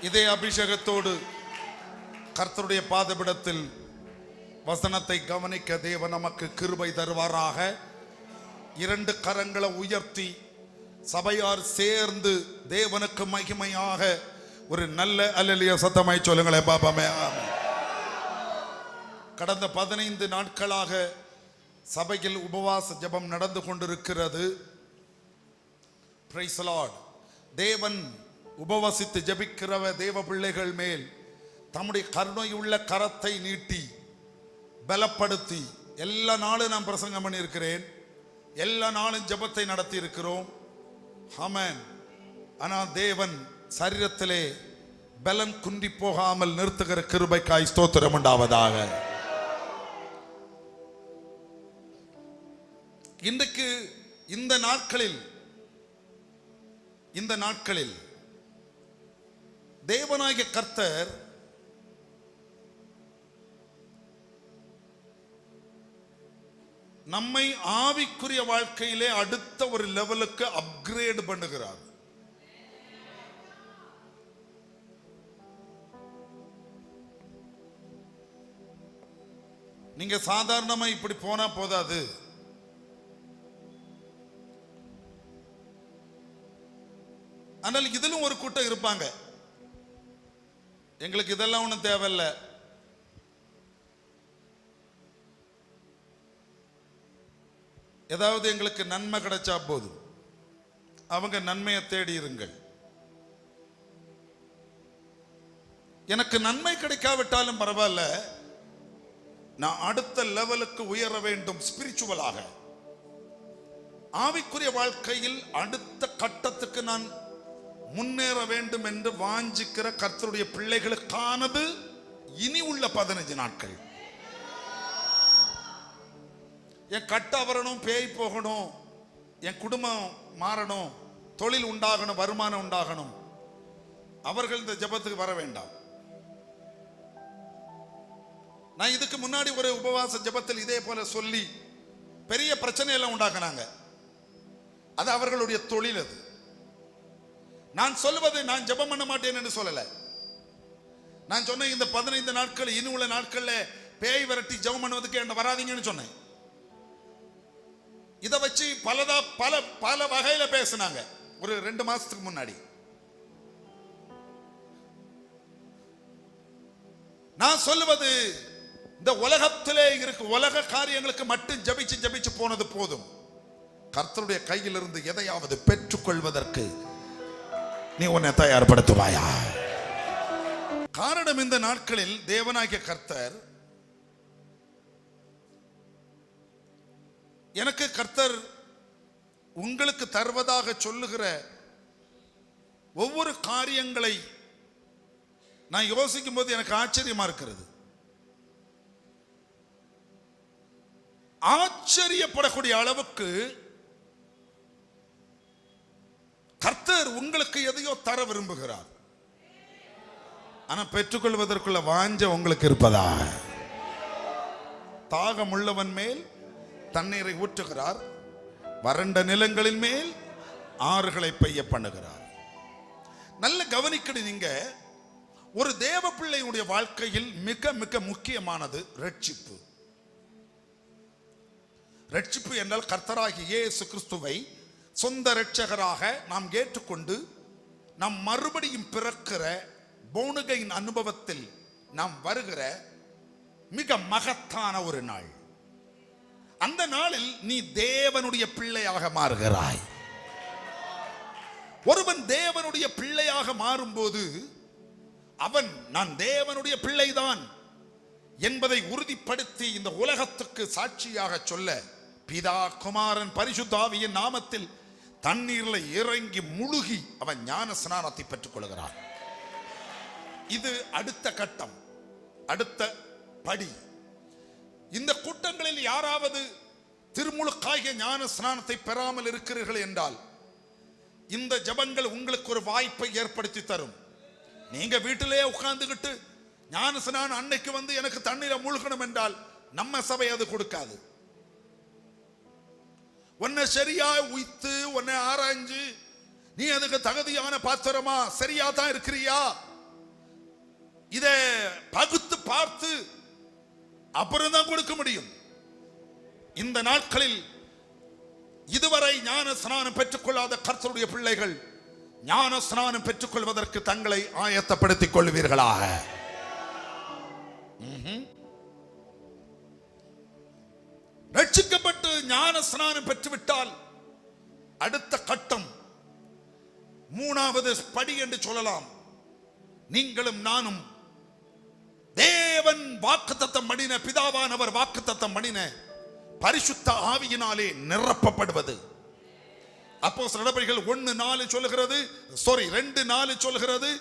இதே அபிஷேகத்தோடு கர்த்தருடைய பாதபிடத்தில் வசனத்தை கவனிக்க தேவன் நமக்கு கிருபை தருவாராக. இரண்டு கரங்களை உயர்த்தி சபையார் சேர்ந்து தேவனுக்கு மகிமையாக ஒரு நல்ல அல்லேலூயா சத்தமாய் சொல்லுங்களேன் பாபாமே. கடந்த 15 நாட்களாக சபையில் உபவாச ஜெபம் நடந்து கொண்டிருக்கிறது. Praise the Lord. தேவன் உபவசித்து ஜெபிக்கிறவ தேவ பிள்ளைகள் மேல் தம்முடைய கருணையுள்ள கரத்தை நீட்டி பலப்படுத்தி எல்லா நாளும் நான் பிரசங்கம் பண்ணியிருக்கிறேன். எல்லா நாளும் ஜெபத்தை நடத்தி இருக்கிறோம். ஆமென். ஆனால் தேவன் சரீரத்திலே பலன் குன்றி போகாமல் நிறுத்துகிற கிருபைக்காய் ஸ்தோத்திரம் உண்டாவதாக. இன்றைக்கு இந்த நாட்களில் தேவனாகிய கர்த்தர் நம்மை ஆவிக்குரிய வாழ்க்கையிலே அடுத்த ஒரு லெவலுக்கு அப்கிரேட் பண்ணுகிறார். நீங்க சாதாரணமா இப்படி போனா போதாது. ஆனால் இதிலும் ஒரு கூட்டம் இருப்பாங்க, எங்களுக்கு இதெல்லாம் ஒன்றும் தேவையில்லை, ஏதாவது எங்களுக்கு நன்மை கிடைச்சா போதும். அவங்க நன்மையை தேடி இருங்கள். எனக்கு நன்மை கிடைக்காவிட்டாலும் பரவாயில்ல, நான் அடுத்த லெவலுக்கு உயர வேண்டும். ஸ்பிரிச்சுவலாக ஆவிக்குரிய வாழ்க்கையில் அடுத்த கட்டத்துக்கு நான் முன்னேற வேண்டும் என்று வாஞ்சிக்கிற கர்த்தருடைய பிள்ளைகளுக்கானது இனி உள்ள 15 நாட்கள். என் கட்ட வரணும், பேய் போகணும், என் குடும்பம் மாறணும், தொழில் உண்டாகணும், வருமானம் உண்டாகணும், அவர்கள் இந்த ஜெபத்துக்கு வர வேண்டாம். நான் இதுக்கு முன்னாடி ஒரு உபவாச ஜெபத்தில் இதே போல சொல்லி பெரிய பிரச்சனையெல்லாம் உண்டாக்குனாங்க. அது அவர்களுடைய தொழில். அது நான் சொல்லுவது நான் ஜெபம் பண்ண மாட்டேன் என்று சொல்லல. நான் சொன்னேன் இந்த 15 நாட்கள் இனி உள்ள நாட்கள்ல பேய் விரட்டி ஜெபம் பண்ணுவதுக்கு என்ன வராதீங்கன்னு சொன்னேன். இதை வச்சு பல வகையில பேசினாங்க ஒரு 2 மாசத்துக்கு முன்னாடி. நான் சொல்லுவது இந்த உலகத்திலே இருக்கு உலக காரியங்களுக்கு மட்டும் ஜபிச்சு போனது போதும். கர்த்தருடைய கையிலிருந்து எதையாவது பெற்றுக்கொள்வதற்கு நீ உன்னை தயார்படுத்துவாயா? காரணம் இந்த நாட்களில் தேவனாகிய கர்த்தர் எனக்கு கர்த்தர் உங்களுக்கு தருவதாக சொல்லுகிற ஒவ்வொரு காரியங்களை நான் யோசிக்கும் போது எனக்கு ஆச்சரியமா இருக்கிறது. ஆச்சரியப்படக்கூடிய அளவுக்கு கர்த்தர் உங்களுக்கு எதையோ தர விரும்புகிறார். ஆனா பெற்றுக்கொள்வதற்குள்ள வாஞ்ச உங்களுக்கு இருப்பதா? தாகம் உள்ளவன் மேல் தண்ணீரை ஊற்றுகிறார், வறண்ட நிலங்களின் மேல் ஆறுகளை பெய்ய பண்ணுகிறார். நல்ல கவனிக்கணும். நீங்க ஒரு தேவ பிள்ளையுடைய வாழ்க்கையில் மிக மிக முக்கியமானது ரட்சிப்பு. ரட்சிப்பு என்றால் கர்த்தராகிய இயேசு கிறிஸ்துவை சொந்த இரட்சகராக நாம் ஏற்றுக்கொண்டு நாம் மறுபடியும் பிறக்கிற போனுகையின் அனுபவத்தில் நாம் வருகிற மிக மகத்தான ஒரு நாள். அந்த நாளில் நீ தேவனுடைய பிள்ளையாக மாறுகிறாய். ஒருவன் தேவனுடைய பிள்ளையாக மாறும்போது அவன் நான் தேவனுடைய பிள்ளைதான் என்பதை உறுதிப்படுத்தி இந்த உலகத்துக்கு சாட்சியாக சொல்ல பிதா குமாரன் பரிசுத்த ஆவியின் நாமத்தில் தண்ணீரில் இறங்கி முழுகி அவன் ஞான ஸ்நானத்தை பெற்றுக் கொள்கிறான். இது அடுத்த கட்டம், அடுத்த படி. இந்த கூட்டங்களில் யாராவது திருமுழுக்காகிய ஞான ஸ்நானத்தை பெறாமல் இருக்கிறீர்கள் என்றால் இந்த ஜெபங்கள் உங்களுக்கு ஒரு வாய்ப்பை ஏற்படுத்தி தரும். நீங்க வீட்டிலே உட்கார்ந்துகிட்டு ஞான ஸ்நானம் அன்னைக்கு வந்து எனக்கு தண்ணீரை மூழ்கணும் என்றால் நம்ம சபை அது கொடுக்காது. உன்னை சரியா உய்த்து உன்னை ஆராய்ஞ்சு நீ அதுக்கு தகுதியான பாத்திரமா சரியா தான் இருக்கிறியா இதை பகுத்து பார்த்து அப்புறம் தான் கொடுக்க முடியும். இந்த நாட்களில் இதுவரை ஞான ஸ்நானம் பெற்றுக்கொள்ளாத கர்த்தருடைய பிள்ளைகள் ஞான ஸ்நானம் பெற்றுக்கொள்வதற்கு தங்களை ஆயத்தப்படுத்திக் கொள்வீர்களாக. ரட்சிக்கப்பட்டு ஞான ஸ்நானம் பெற்றுவிட்டால் அடுத்த கட்டம், மூணாவது படி என்று சொல்லலாம். நீங்களும் நானும் தேவன் வாக்குத்தத்தம் பண்ணின, பிதாவானவர் வாக்குத்தத்தம் பண்ணின பரிசுத்த ஆவியினாலே நிரப்பப்படுவது. அப்போஸ்தலர் நடபடிகள் 1:4 சொல்லுகிறது, 2:4 சொல்லுகிறது,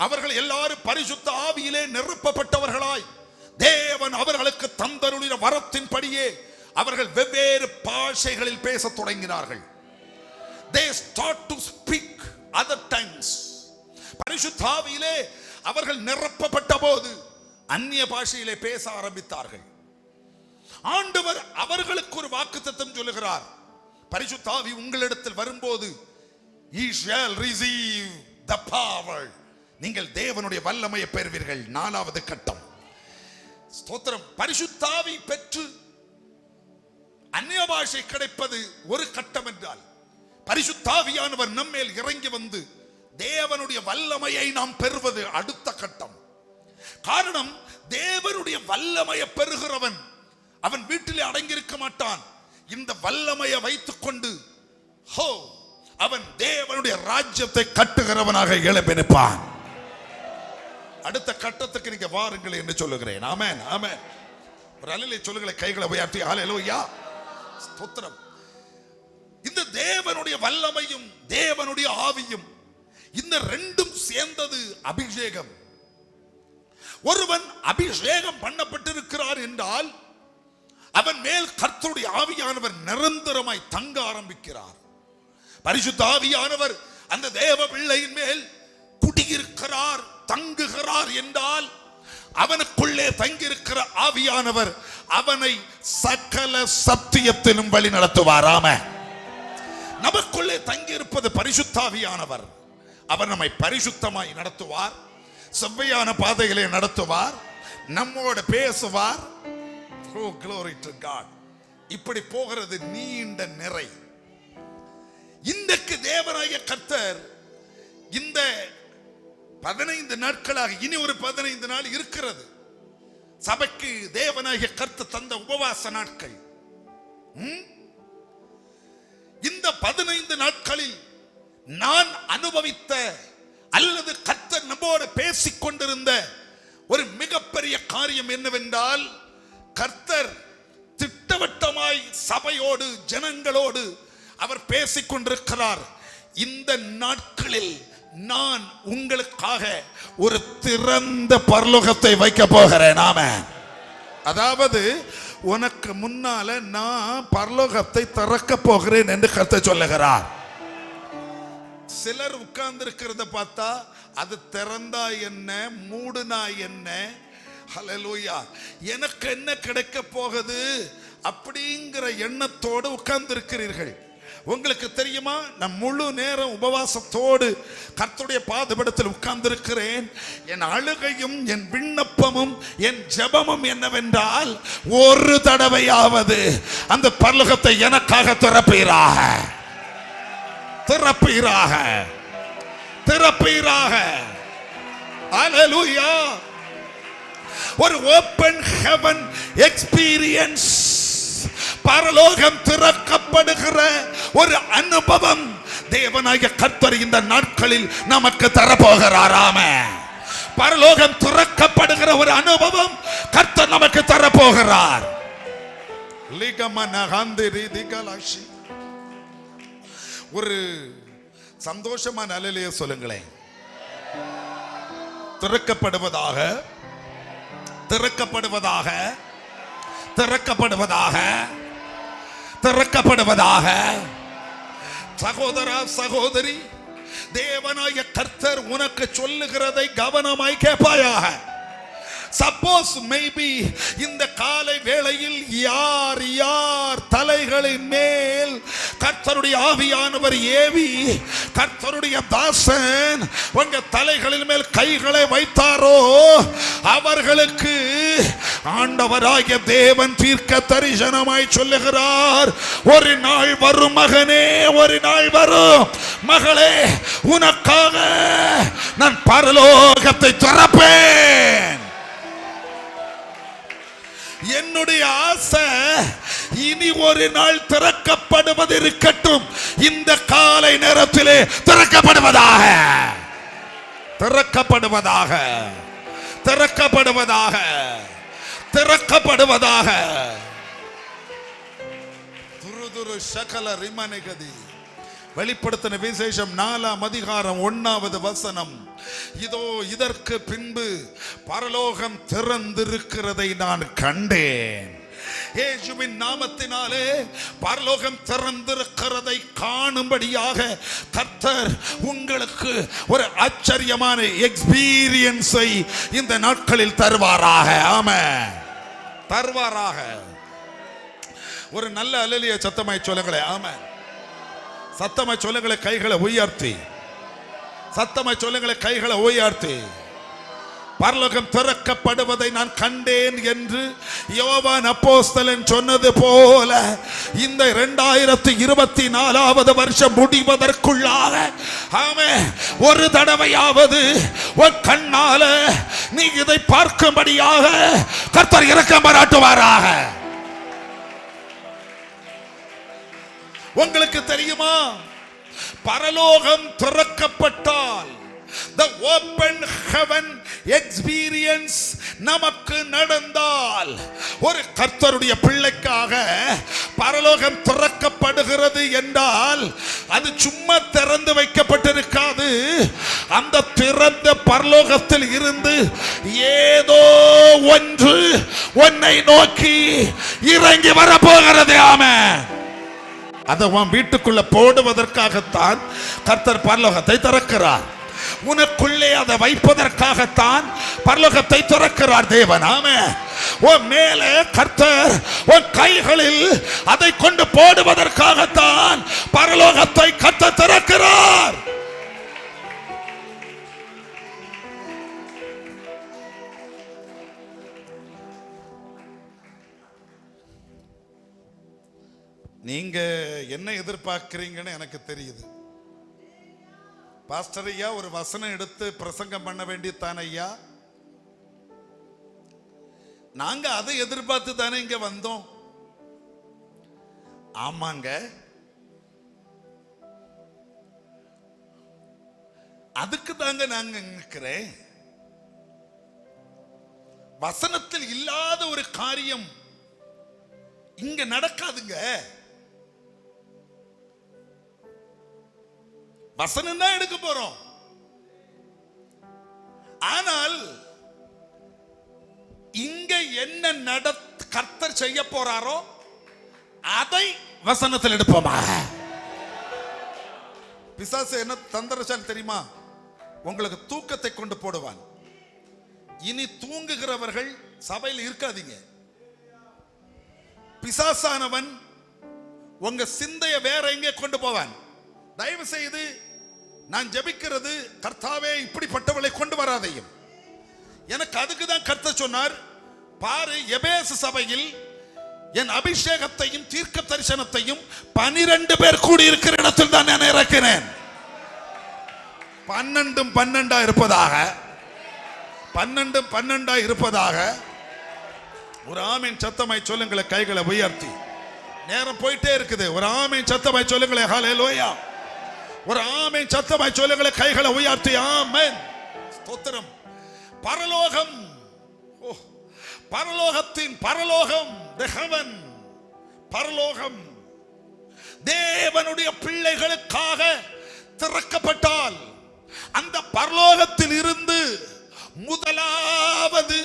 அவர்கள் எல்லாரும் பரிசுத்த ஆவியிலே நிரப்பப்பட்டவர்களாய் தேவன் அவர்களுக்கு தந்தருளின வரத்தின் படியே அவர்கள் வெவ்வேறு பாஷைகளில் பேசத் தொடங்கினார்கள். They start to speak other tongues. பரிசுத்த ஆவியிலே அவர்கள் நிரப்பப்பட்ட போது அந்நிய பாஷையிலே பேச ஆரம்பித்தார்கள். ஆண்டவர் அவர்களுக்கு ஒரு வாக்குத்தத்தம் சொல்லுகிறார், பரிசுத்த ஆவி உங்களிடத்தில் வரும்போது ye shall receive the power, நீங்கள் தேவனுடைய வல்லமையை பெறுவீர்கள். 4வது கட்டம். ஸ்தோத்திரம். பரிசுத்த ஆவி பெற்று அந்நிய பாஷை கிடைப்பது ஒரு கட்டம் என்றால், பரிசுத்த ஆவியானவர் நம்மேல் இறங்கி வந்து தேவனுடைய வல்லமையை நாம் பெறுவது அடுத்த கட்டம். காரணம், தேவனுடைய வல்லமையை பெறுகிறவன் அவன் வீட்டிலே அடங்கியிருக்க மாட்டான். இந்த வல்லமையை வைத்துக் கொண்டு அவன் தேவனுடைய ராஜ்யத்தை கட்டுகிறவனாக எழும்பி நிற்பான். அடுத்த கட்டத்துக்கு நீங்க வாருங்கள் என்று சொல்லுகிறேன். ஆமென், ஆமென். ஒரு அல்லேலூயா சொல்லுங்களேன், கைகளை உயர்த்தி ஹல்லேலூயா. ஸ்தோத்திரம். இந்த தேவனுடைய வல்லமையும் தேவனுடைய ஆவியும் இந்த ரெண்டும் சேர்ந்தது அபிஷேகம். ஒருவன் அபிஷேகம் பண்ணப்பட்டிருக்கிறார் என்றால் அவன் மேல் கர்த்தருடைய ஆவியானவர் நிரந்தரமாய் தங்க ஆரம்பிக்கிறார். பரிசுத்த ஆவியானவர் அந்த தேவ பிள்ளையின் மேல் குடியிருக்கிறார், தங்குகிறார் என்றால் அவனுக்குள்ளே தங்கியிருக்கிற ஆவியானவர் அவனை சகல சத்தியத்திலும் வழி நடத்துவார். ஆமென். நமக்குள்ளே தங்கியிருப்பது பரிசுத்த ஆவியானவர். அவர் நம்மை பரிசுத்தமாய் நடத்துவார், செவ்வையான பாதைகளை நடத்துவார், நம்மோடு பேசுவார். Oh, glory to God. இப்படி போகிறது நீண்ட நிறை. இன்றைக்கு தேவனாகிய கர்த்தர் இந்த 15 நாட்களாக இனி ஒரு 15 நாள் இருக்கிறது. சபைக்கு தேவனாகிய கர்த்தர் தந்த உபவாச நாட்கள். இந்த 15 நாட்களில் நான் அனுபவித்த அல்லது கர்த்தர் நம்மோடு பேசிக் கொண்டிருந்த ஒரு மிகப்பெரிய காரியம் என்னவென்றால், கர்த்தர் திட்டவட்டமாய் சபையோடு ஜனங்களோடு அவர் பேசிக் கொண்டிருக்கிறார். இந்த நாட்களில் நான் உங்களுக்காக ஒரு திறந்த பரலோகத்தை வைக்க போகிறேன். ஆமென். அதாவது உனக்கு முன்னால நான் பரலோகத்தை திறக்க போகிறேன் என்று கர்த்தர் சொல்லுகிறார். சிலர் உட்கார்ந்து இருக்கிறத பார்த்தா அது திறந்தா என்ன, மூடுனா என்ன, ஹல்லேலூயா, எனக்கு என்ன கிடைக்க போகுது அப்படிங்கிற எண்ணத்தோடு உட்கார்ந்து இருக்கிறீர்கள். உங்களுக்கு தெரியுமா, நான் முழு நேரம் உபவாசத்தோடு கர்த்தருடைய பாதபீடத்தில் உட்கார்ந்து இருக்கிறேன். என் அழுகையும் என் விண்ணப்பமும் என் ஜெபமும் என்னவென்றால், ஒரு தடவையாவது அந்த பரலோகத்தை எனக்காக திறப்பீராக, திறப்பீராக, திறப்பீராக. ஹல்லேலூயா. ஒரு ஓபன் ஹெவன் எக்ஸ்பீரியன்ஸ், பரலோகம் திறக்கப்படுகிற ஒரு அனுபவம் தேவனாகிய கர்த்தர் இந்த நாட்களில் நமக்கு தரப்போகிறார். ஆமென். பரலோகம் திறக்கப்படுகிற ஒரு அனுபவம் கர்த்தர் நமக்கு தரப்போகிறார். ஒரு சந்தோஷமான அல்லேலூயா சொல்லுங்களேன். திறக்கப்படுவதாக, திறக்கப்படுவதாக, திறக்கப்படுவதாக, திறக்கப்படுவதாக. சகோதரா, சகோதரி, தேவனாகிய கர்த்தர் உனக்கு சொல்லுகிறதை கவனமாய் கேட்பாயாக. சப்போஸ் மேபி இந்த காலை வேளையில் யார் யார் தலைகளின் மேல் கர்த்தருடைய ஆவியானவர் ஏவி கர்த்தருடைய தாசன் உங்க தலைகளின் மேல் கைகளை வைத்தாரோ அவர்களுக்கு ஆண்டவராகிய தேவன் தீர்க்க தரிசனமாய் சொல்லுகிறார், ஒரு நாள் வரும் மகனே, ஒரு நாள் வரும் மகளே, உனக்காக நான் பரலோகத்தை திறப்பேன். என்னுடைய ஆசை இனி ஒரு நாள் திறக்கப்படுவது இருக்கட்டும், இந்த காலை நேரத்திலே திறக்கப்படுவதாக, திறக்கப்படுவதாக, திறக்கப்படுவதாக, திறக்கப்படுவதாக. துருதுரு சகல ரிமனிகதி. வெளிப்படுத்தின விசேஷம் 4ஆம் அதிகாரம் 1வது வசனம். இதோ இதற்கு பின்பு பரலோகம் திறந்திருக்கிறதை நான் கண்டேன். இயேசுவின் நாமத்தினாலே பரலோகம் திறந்திருக்கிறதை காணும்படியாக கர்த்தர் உங்களுக்கு ஒரு ஆச்சரியமான எக்ஸ்பீரியன்ஸை இந்த நாட்களில் தருவாராக. ஆமென், தருவாராக. ஒரு நல்ல அல்லேலூயா சத்தமாய் சொல்லுங்களே. ஆமென். சத்தமாய் சொல்லுங்களே, கைகளை உயர்த்தி. சத்தமாய் சொல்லுங்களே, கைகளை உயர்த்தி. பரலோகம் திறக்கப்படுவதை நான் கண்டேன் என்று யோவான் அப்போஸ்தலன் சொன்னது போல இந்த 2024வது வருஷம் முடிவதற்குள்ளாக ஆமென் ஒரு தடவையாவது உன் கண்ணால நீ இதை பார்க்கும்படியாக கர்த்தர் இரக்கம் பாராட்டுவாராக. உங்களுக்கு தெரியுமா, பரலோகம் திறக்கப்பட்டால் the open heaven experience நமக்கு நடந்தால், ஒரு கர்த்தருடைய பிள்ளைக்காக பரலோகம் திறக்கப்படுகிறது என்றால் அது சும்மா திறந்து வைக்கப்பட்டிருக்காது. அந்த திறந்த பரலோகத்தில் இருந்து ஏதோ ஒன்று உன்னை நோக்கி இறங்கி வரப்போகிறது. ஆமென். அதை உன் வீட்டுக்குள்ள போடுவதற்காகத்தான் கர்த்தர் பரலோகத்தை திறக்கிறார். உனக்குள்ளே அதை வைப்பதற்காகத்தான் பரலோகத்தை திறக்கிறார் தேவன். ஆமென். உன் மேலே கர்த்தர் உன் கைகளில் அதை கொண்டு போடுவதற்காகத்தான் பரலோகத்தை கர்த்தர் திறக்கிறார். நீங்க என்ன எதிர்பார்க்கிறீங்கன்னு எனக்கு தெரியுது. பாஸ்டர் ஐயா ஒரு வசனம் எடுத்து பிரசங்கம் பண்ண வேண்டியதான ஐயா, நாங்க அதை எதிர்பார்த்து தானே இங்க வந்தோம். ஆமாங்க, அதுக்கு தாங்க நாங்க நிற்கிறேன். வசனத்தில் இல்லாத ஒரு காரியம் இங்க நடக்காதுங்க. வசனம் தான் எடுக்க போறோம். ஆனால் இங்க என்ன கர்த்தர் செய்ய போறாரோ அதை வசனத்தில் எடுப்போமா? பிசாசு என்ன தந்திரசாலி தெரியுமா? உங்களுக்கு தூக்கத்தை கொண்டு போடுவான். இனி தூங்குகிறவர்கள் சபையில் இருக்காதீங்க. பிசாசானவன் உங்க சிந்தைய வேற எங்கே கொண்டு போவான். தயவு செய்து நான் ஜெபிக்கிறது, கர்த்தாவே இப்படிப்பட்டவளை கொண்டு வராதையும். எனக்கு அதுக்கு தான் கர்த்தர் சொன்னார், பாரு எபேசு சபையில் என் அபிஷேகத்தையும் தீர்க்க தரிசனத்தையும் 12 பேர் கூடி இருக்கிற இடத்தில் தான் நான் இறக்கினேன். 12 இருப்பதாக, 12 இருப்பதாக. ஒரு ஆமீன் சத்தமாய் சொல்லுங்களே, கைகளை உயர்த்தி. நேரம் போயிட்டே இருக்குது. ஒரு ஆமீன் சத்தமாய் சொல்லுங்களே, ஹல்லேலூயா. ஒரு ஆமீன் சத்தமாய் சொல்லுங்களே, கைகளை உயர்த்தி. ஆமென், ஸ்தோத்திரம். பரலோகம், பரலோகத்தின் பரலோகம், the heaven, பரலோகம் தேவனுடைய பிள்ளைகளுக்காக திறக்கப்பட்டால் அந்த பரலோகத்தில் இருந்து முதலாவது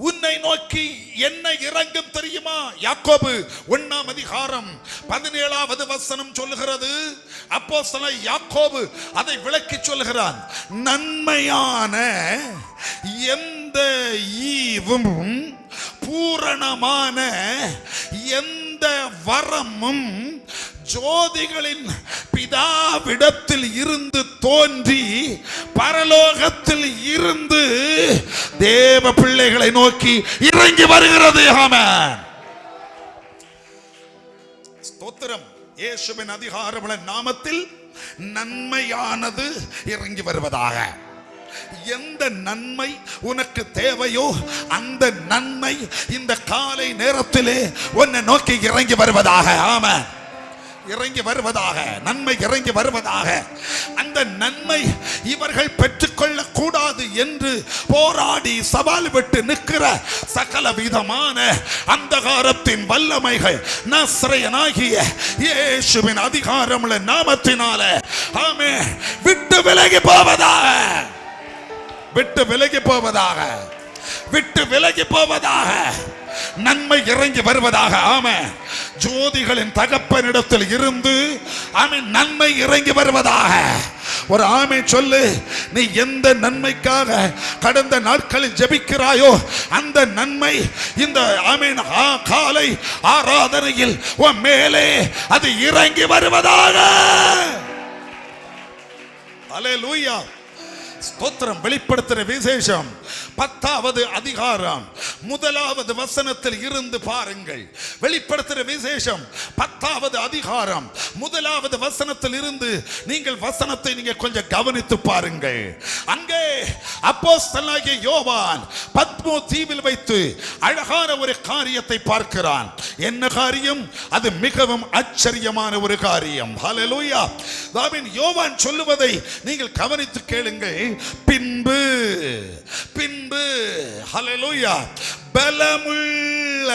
உன்னை நோக்கி என்ன இறங்கும் தெரியுமா? யாக்கோபு 1ஆம் அதிகாரம் 17வது வசனம் சொல்லுகிறது. அப்போஸ்தலன் யாக்கோபு அதை விளக்கி சொல்லுகிறான். நன்மையான எந்த ஈவும் பூரணமான எந்த வரமும் ஜோதிகளின் பிதாவிடத்தில் இருந்து தோன்றி பரலோகத்தில் இருந்து தேவ பிள்ளைகளை நோக்கி இறங்கி வருகிறது. ஆமென். ஸ்தோத்திரம். இயேசுவின் அதிகாரமுள்ள நாமத்தில் நன்மையானது இறங்கி வருவதாக. எந்த நன்மை உனக்கு தேவையோ அந்த நன்மை இந்த காலை நேரத்திலே உன்னை நோக்கி இறங்கி வருவதாக. ஆமென். இறங்கி வருவதாக. நன்மை இறங்கி வருவதாக. அந்த நன்மை இவர்கள் பெற்றுக்கொள்ள கூடாது என்று போராடி சவால் விட்டு நிற்கிற சகல விதமான அந்தகாரத்தின் வல்லமைகள் நசரேயனாகிய இயேசுவின் அதிகாரமுள்ள நாமத்தினாலே ஆமென் விட்டு விலகி போவதாக. விட்டு விலகி போவதாக. விட்டு விலகி போவதாக. நன்மை இறங்கி வருவதாக. ஆமென். ஜோதிகளின் தகப்பனிடத்தில் இருந்து ஆமென் நன்மை இறங்கி வருவதாக. ஒரு ஆமென் சொல்லு. நீ எந்த நன்மைக்காக கடந்த நாட்களில் ஜெபிக்கிறாயோ அந்த நன்மை இந்த ஆமென் காலை ஆராதனையில் உன் மேலே அது இறங்கி வருவதாக. அல்லேலூயா. ஸ்தோத்திரம். வெளிப்படுத்துகிற விசேஷம் 10வது அதிகாரம் 1வது வசனத்தில் இருந்து பாருங்கள். வெளிப்படுத்துகிற விசேஷம் 10வது அதிகாரம் 1வது வசனத்தில் இருந்து நீங்கள் வசனத்தை நீங்க கொஞ்சம் கவனித்து பாருங்கள். அங்கே அப்போஸ்தலனாகிய யோவான் பத்மோ தீவில் வைத்து அழகான ஒரு காரியத்தை பார்க்கிறான். என்ன காரியம்? அது மிகவும் ஆச்சரியமான ஒரு காரியம். ஹல்லேலூயா. ஆமென். யோவான் சொல்லுவதை நீங்கள் கவனித்து கேளுங்கள். பின்பு ஹல்லேலூயா பலமுள்ள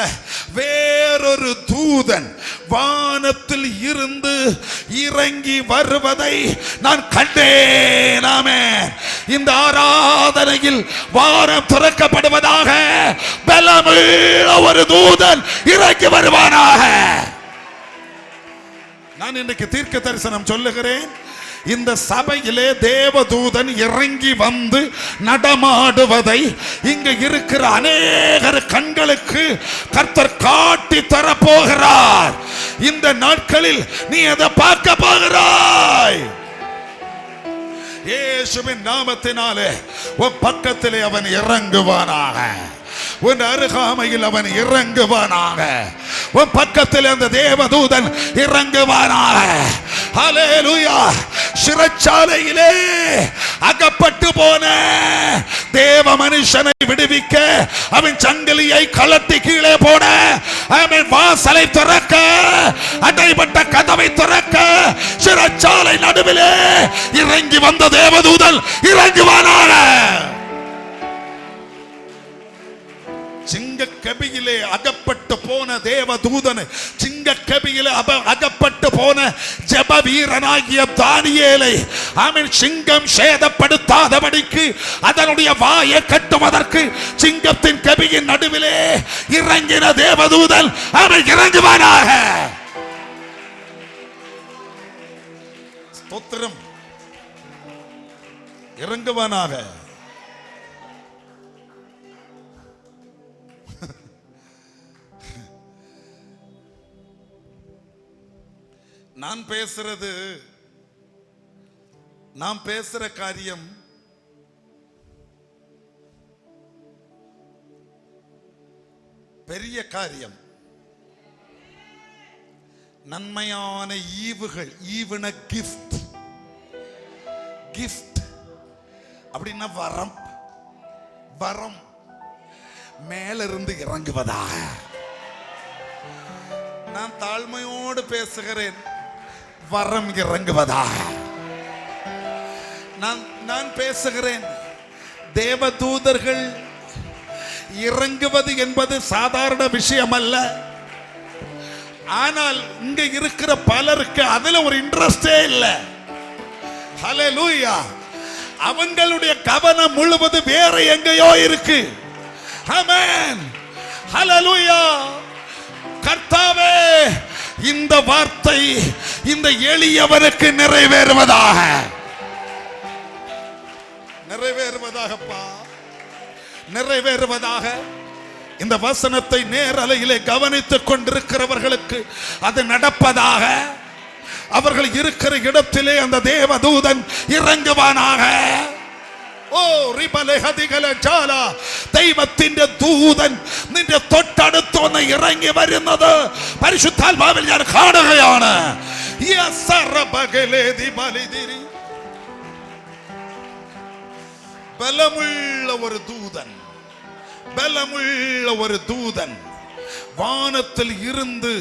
வேறொரு தூதன் வானத்தில் இருந்து இறங்கி வருவதை நான் கண்டேன். ஆமென். இந்த ஆராதனையில் வானம் திறக்கப்படுவதாக. பலமுள்ள ஒரு தூதன் இறங்கி வருவானாக. நான் இன்றைக்கு தீர்க்க தரிசனம் சொல்லுகிறேன். இந்த சபையிலே தேவதூதன் இறங்கி வந்து நடமாடுவதை இங்கு இருக்கிற அநேகர் கண்களுக்கு கர்த்தர் காட்டி தரப்போகிறார். இந்த நாட்களில் நீ அதை பார்க்க போகிறாய். இயேசுவின் நாமத்தினாலே உன் பக்கத்திலே அவன் இறங்குவானாக. உன் அருகாமையில் அவன் இறங்குவானாக. உன் பக்கத்தில் அந்த தேவதூதன் இறங்குவானாக. ஹல்லேலூயா. சிறைச்சாலையிலே அகப்பட்டு போன தேவ மனுஷனை விடுவிக்க அவன் சங்கிலியை கலட்டி கீழே போட அவன் வாசலை திறக்க அடைபட்ட கதவை திறக்க சிறைச்சாலை நடுவிலே இறங்கி வந்த தேவதூதன் இறங்குவானாக. சிங்க கபியிலே அகப்பட்டு போன தேவதூதன், சிங்க கபியிலே அகப்பட்டு போன ஜெப வீரனாகிய தானியேலை ஆமென் சிங்கம் சேதப்படுத்தாதபடிக்கு அதனுடைய வாயை கட்டுவதற்கு சிங்கத்தின் கபியின் நடுவிலே இறங்கின தேவதூதன் அவன் இறங்குவானாக. ஸ்தோத்திரம். இறங்குவானாக. நான் பேசுற காரியம் பெரிய காரியம். நன்மையான ஈவுகள். ஈவன கிஃப்ட். கிஃப்ட் அப்படின்னா வரம். வரம் மேலிருந்து இறங்குவதாக. நான் தாழ்மையோடு பேசுகிறேன். வரம் இறங்குவதாக. நான் பேசுகிறேன். தேவதூதர்கள் இறங்குவது என்பது சாதாரண விஷயம் அல்ல. ஆனால் இங்க இருக்கிற பலருக்கு அதுல ஒரு இன்ட்ரெஸ்டே இல்லை. ஹல்லேலூயா. அவங்களுடைய கவனம் முழுவதும் வேற எங்கேயோ இருக்கு. ஆமென். ஹல்லேலூயா. கர்த்தாவே, இந்த வார்த்தை இந்த எளியவனுக்கு நிறைவேறுவதாக. நிறைவேறுவதாகப்பா. நிறைவேறுவதாக. இந்த வசனத்தை நேரலையிலே கவனித்துக் கொண்டிருக்கிறவர்களுக்கு அது நடப்பதாக. அவர்கள் இருக்கிற இடத்திலே அந்த தேவதூதன் இறங்குவானாக. ഓ റിബലഹദികലജാല ദൈവത്തിന്റെ ദൂതൻ നിന്റെ തൊട്ടടുത്ത് വന്ന് ഇറങ്ങി വരുന്നത് പരിശുദ്ധാത്മാവിൽ ഞാൻ കാണുകയാണ്. ബലമുള്ള ഒരു ദൂതൻ, ബലമുള്ള ഒരു ദൂതൻ வானத்தில் இருந்து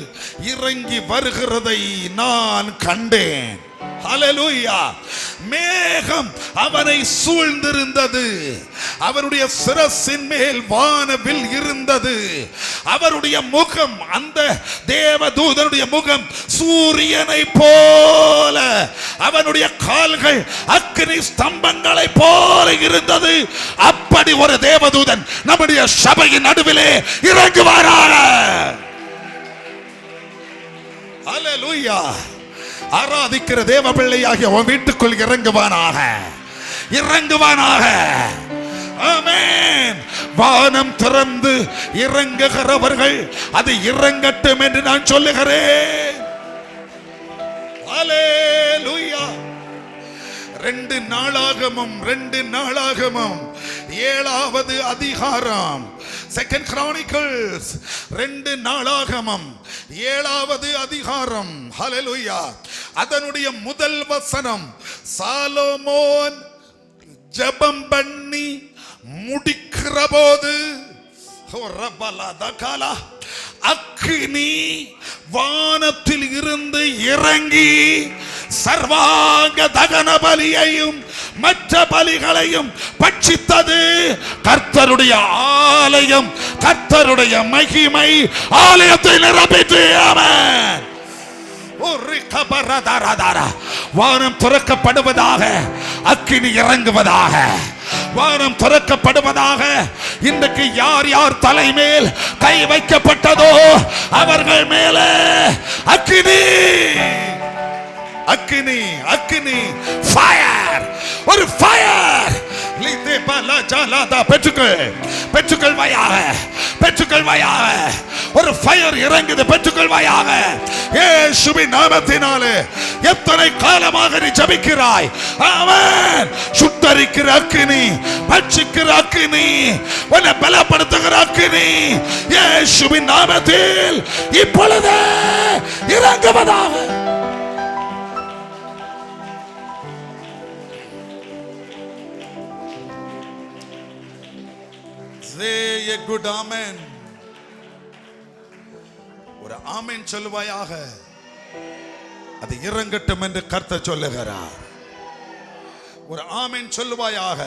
இறங்கி வருகிறதை நான் கண்டேன். ஹல்லேலூயா. மேகம் அவனை சூழ்ந்திருந்தது. அவருடைய சிரசின் மேல் வானவில் இருந்தது. அவருடைய முகம், அந்த தேவதூதனுடைய முகம் சூரியனை போல, அவனுடைய கால்கள் அக்கினி ஸ்தம்பங்களை போல இருந்தது. அப்படி ஒரு தேவதூதன் நம்முடைய சபையின் நடுவிலே இறங்குவாராக. ஹல்லேலூயா. ஆராதிக்கிற தேவ பிள்ளையாகிய உன் வீட்டுக்குள் இறங்குவானாக, இறங்குவானாக. ஆமென். வானம் திறந்து இறங்குகிறவர்கள் அது இறங்கட்டும் என்று நான் சொல்லுகிறேன். ஹல்லேலூயா. 2 நாளாகமம் 7வது அதிகாரம், 2 Chronicles 2 நாளாகமம் 7வது அதிகாரம். ஹல்லேலூயா. அதனுடைய முதல் வசனம், சாலமோன் ஜெபம் பண்ணி முடிக்கிற போது அக்கினி வானத்தில் இருந்து இறங்கி சர்வாங்க தகன பலியையும் மற்ற பலிகளையும் பட்சித்தது. கர்த்தருடைய ஆலயம், கர்த்தருடைய மகிமை ஆலயத்தை நிரப்பிற்று. ஆமென். வானம் திறக்கப்படுவதாக, அக்கினி இறங்குவதாக, வானம் திறக்கப்படுவதாக. இன்றைக்கு யார் யார் தலைமேல் கை வைக்கப்பட்டதோ அவர்கள் மேலே அக்கினி, அக்கினி, அக்கினி, ஃபயர், ஒரு ஃபயர். பெற்றுக்கள், பெற்றுக்கள் வாயாக, பெற்றுக்கள் வாயாக. ஒரு ஃபயர் இறங்குது. பெற்றுக்கள் வாயாக. இயேசுவின் நாமத்தினாலே. எத்தனை காலமாக நீ ஜெபிக்கிறாய்? ஆமென். சுட்டரிக்கிற அக்கினி, பட்சிக்கிற அக்கினி, உன்னை பலப்படுத்துகிற அக்கினி இயேசுவின் நாமத்தில் இப்பொழுது இறங்குவதாக. Say a good amen. ஒரு ஆமென் சொல்லுவாயாக. அது இறங்கட்டும் என்று கர்த்தர் சொல்லுகிறார். ஒரு ஆமென் சொல்லுவாயாக.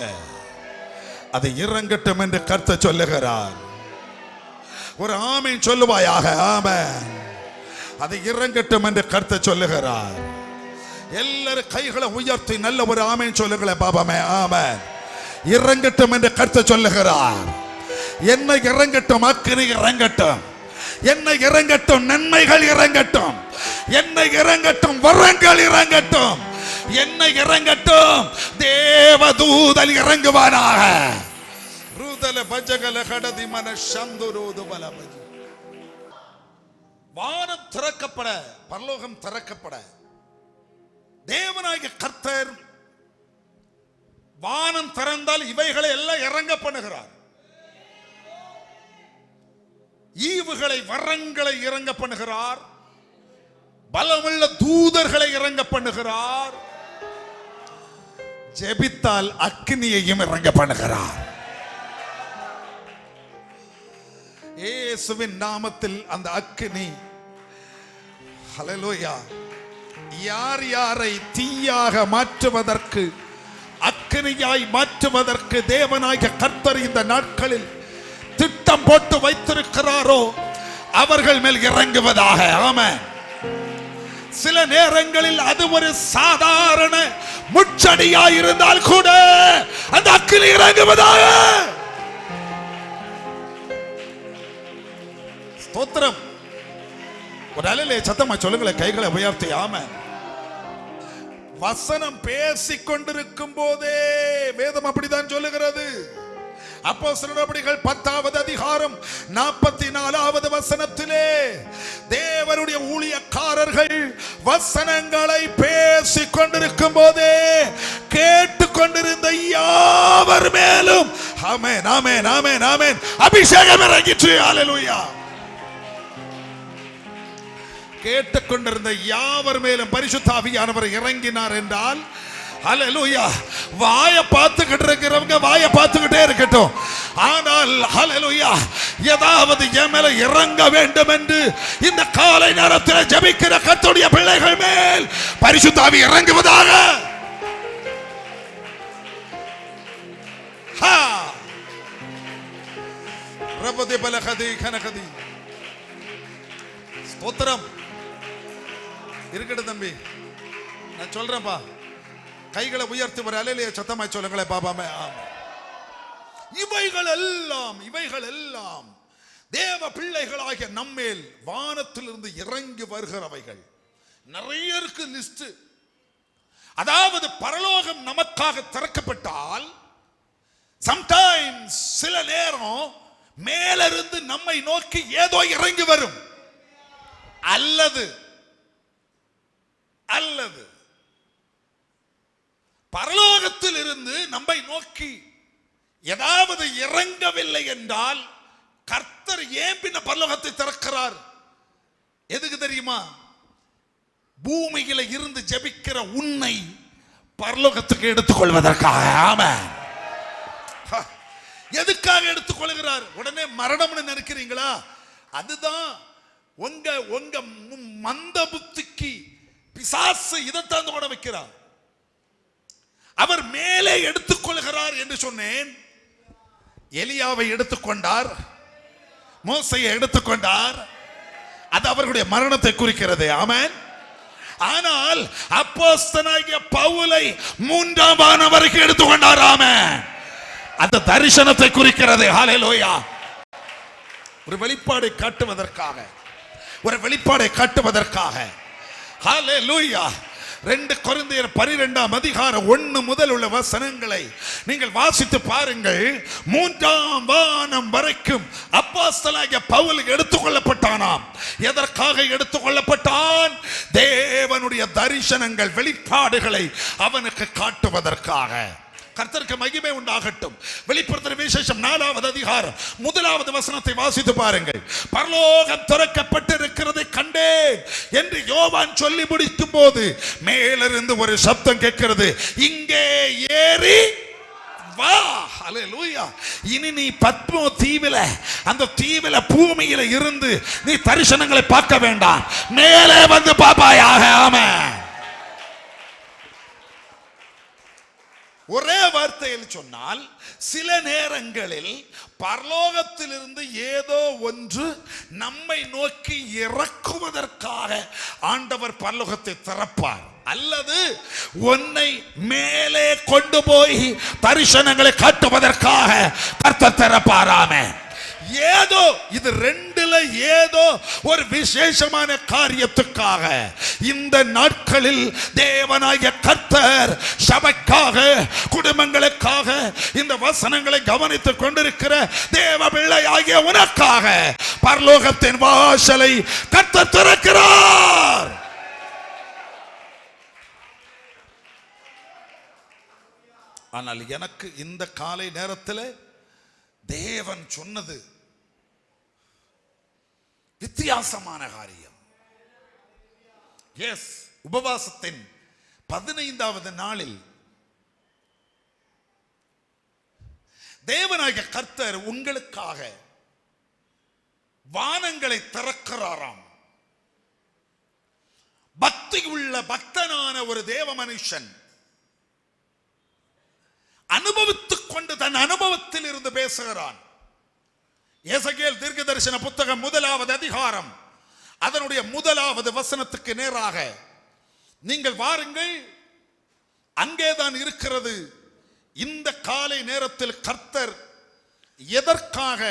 அது இறங்கட்டும் என்று கர்த்தர் சொல்லுகிறார். ஒரு ஆமென் சொல்லுவாயாக. ஆமென். அது இறங்கட்டும் என்று கர்த்தர் சொல்லுகிறார். எல்லாரும் கைகளை உயர்த்தி நல்ல ஒரு ஆமென் சொல்லுங்களே பாபாமே. ஆமென். இறங்கட்டும் என்று கர்த்தர் சொல்லுகிறார். என்ன இறங்கட்டும்? அக்கினி இறங்கட்டும். என்ன இறங்கட்டும்? நன்மைகள் இறங்கட்டும். என்ன இறங்கட்டும்? வரங்கள் இறங்கட்டும். என்ன இறங்கட்டும்? தேவதூதன் இறங்குவானாக. ருதல பஜகல கடதி மன சந்துரோது பலபஜி. வானம் திறக்கப்பட, பரலோகம் திறக்கப்பட, தேவனாகிய கர்த்தர் வானம் திறந்தால் இவைகளை எல்லாம் இறங்க பண்ணுகிறார். ஈவுகளை, வரங்களை இறங்க பண்ணுகிறார். பலமுள்ள தூதர்களை இறங்க பண்ணுகிறார். ஜெபித்தால் அக்கினியையும் இறங்க பண்ணுகிறார். இயேசுவின் நாமத்தில் அந்த அக்கினி, ஹல்லேலூயா, யார் யாரை தீயாக மாற்றுவதற்கு, அக்கினியாய் மாற்றுவதற்கு தேவனாகிய கர்த்தர் இந்த நாட்களில் திட்டம் போட்டு வைத்திருக்கிறாரோ அவர்கள் மேல் இறங்குவதாக. ஆமென். சில நேரங்களில் அது ஒரு சாதாரண முச்சடியாய் இருந்தால் கூட அந்த அக்கினி இறங்குவதாக. ஸ்தோத்திரம். ஒரு அலையிலே சத்தமா சொல்லுங்களேன், கைகளை உயர்த்தி. ஆமென். வசனம் பேசிக் கொண்டிருக்கும் போதே வேதம் அப்படித்தான் சொல்லுகிறது. அப்போஸ்தலர் நடபடிகள் 10வது அதிகாரம் 44வது வசனத்திலே தேவனுடைய ஊழியக்காரர்கள் வசனங்களை பேசிக் கொண்டிருக்கும் போதே கேட்டுக்கொண்டிருந்த யாவர் மேலும் ஆமென் ஆமென் ஆமென் ஆமென் அபிஷேகம் இறங்கிற்று. ஹல்லேலூயா. கேட்டுக்கொண்டிருந்த யாவர் மேலும் பரிசுத்த ஆவியானவர் இறங்கினார் என்றால் ஹல்லேலூயா. வாயை பார்த்துக்கிட்டு இருக்கிறவங்க வாயை பார்த்துக்கிட்டே இருக்கட்டும். ஆனால் ஹல்லேலூயா, ஏதாவது என் மேல இறங்க வேண்டும் என்று இந்த காலை நேரத்தில் ஜெபிக்கிற கர்த்தருடைய பிள்ளைகள் மேல் பரிசுத்த ஆவி இறங்குவதாக. ரபதே பலகதி கனகதி ஸ்தோத்திரம். இருக்கட்டும் தம்பி, நான் சொல்றேன்ப்பா. கைகளை உயர்த்தி ஒரு அலையிலேயே சத்தமாய் சொல்லுங்களேன் பாபாமே. இவைகள் எல்லாம் தேவ பிள்ளைகளாகிய நம்மேல் வானத்திலிருந்து இறங்கி வருகிறவைகள். நிறைய இருக்கு லிஸ்ட். அதாவது பரலோகம் நமக்காக திறக்கப்பட்டால் சம்டைம்ஸ் சில நேரம் மேலிருந்து நம்மை நோக்கி ஏதோ இறங்கி வரும். அல்லது பரலோகத்தில் இருந்து நம்மை நோக்கி ஏதாவது இறங்கவில்லை என்றால் கர்த்தர் ஏன் பின்ன பரலோகத்தை திறக்கிறார்? எதுக்கு தெரியுமா? பூமியில இருந்து ஜெபிக்கிற உன்னை பரலோகத்துக்கு எடுத்துக்கொள்வதற்காக. ஆமென். எதுக்காக எடுத்துக்கொள்கிறார்? உடனே மரணம்னு நினைக்கிறீங்களா? அதுதான் உங்க மந்த புத்திக்கு பிசாசு இதைத்தான் ஓட வைக்கிறார். அவர் மேலே எடுத்துக்கொள்கிறார் என்று சொன்னேன். எலியாவை எடுத்துக்கொண்டார், மோசையை எடுத்துக்கொண்டார். அது அவர்களுடைய மரணத்தை குறிக்கிறது. ஆமென். ஆனால் அப்போஸ்தலனாகிய பவுலை 3ஆம் வானம் வரைக்கும் எடுத்துக்கொண்டார். ஆமென். அந்த தரிசனத்தை குறிக்கிறது. ஹல்லேலூயா. ஒரு வெளிப்பாடை காட்டுவதற்காக ஹல்லேலூயா. 2 கொரிந்தியர் 12ஆம் அதிகாரம் 1 முதல் உள்ள வசனங்களை நீங்கள் வாசித்து பாருங்கள். 3ஆம் வானம் வரைக்கும் அப்போஸ்தலனாகிய பவுல் எடுத்துக்கொள்ளப்பட்டானாம். எதற்காக எடுத்துக்கொள்ளப்பட்டான்? தேவனுடைய தரிசனங்கள் வெளிப்பாடுகளை அவனுக்கு காட்டுவதற்காக. கர்த்தருக்கு மகிமை உண்டாகட்டும். வெளிப்படுத்தின விசேஷம் 4வது அதிகாரம் 1வது வசனத்தை வாசித்து பாருங்கள். பரலோகம் திறக்கப்பட்டிருக்கிறதை கண்டேன் என்று யோவான் சொல்லி முடிக்கும் போது மேலிருந்து ஒரு சப்தம் கேட்கிறது, இங்கே ஏறி வா. ஹல்லேலூயா. இனி நீ பத்மோ தீவில, அந்த தீவில பூமியில இருந்து நீ தரிசனங்களை பார்க்க வேண்டாம், மேலே வந்து பாப்பாயாக. ஆமென். ஒரே வார்த்தையில் சொன்னால் சில நேரங்களில் பரலோகத்திலிருந்து ஏதோ ஒன்று நம்மை நோக்கி இறக்குவதற்காக ஆண்டவர் பரலோகத்தை திறப்பார். அல்லது உன்னை மேலே கொண்டு போய் தரிசனங்களை காட்டுவதற்காக கர்த்தர் திறப்பாராமே. ஏதோ இது ரெண்டுல ஏதோ ஒரு விசேஷமான காரியத்துக்காக இந்த நாட்களில் தேவனாகிய கர்த்தர் சபைக்காக, குடும்பங்களுக்காக இந்த வசனங்களை கவனித்துக் கொண்டிருக்கிற தேவ பிள்ளையாகிய உனக்காக பரலோகத்தின் வாசலை கர்த்தர் திறக்கிறார். ஆனால் எனக்கு இந்த காலை நேரத்தில் தேவன் சொன்னது வித்தியாசமான காரியம். எஸ், உபவாசத்தின் 15வது நாளில் தேவனாகிய கர்த்தர் உங்களுக்காக வானங்களை திறக்கிறாராம். பக்தி உள்ள பக்தனான ஒரு தேவ மனுஷன் அனுபவித்துக் கொண்டு தன் அனுபவத்தில் இருந்து பேசுகிறான். எசேக்கியேல் தீர்க்கதரிசன புத்தகம் 1வது அதிகாரம் அதனுடைய 1வது வசனத்துக்கு நேராக நீங்கள் வாருங்கள். அங்கேதான் இருக்கிறது இந்த காலை நேரத்தில் கர்த்தர் எதற்காக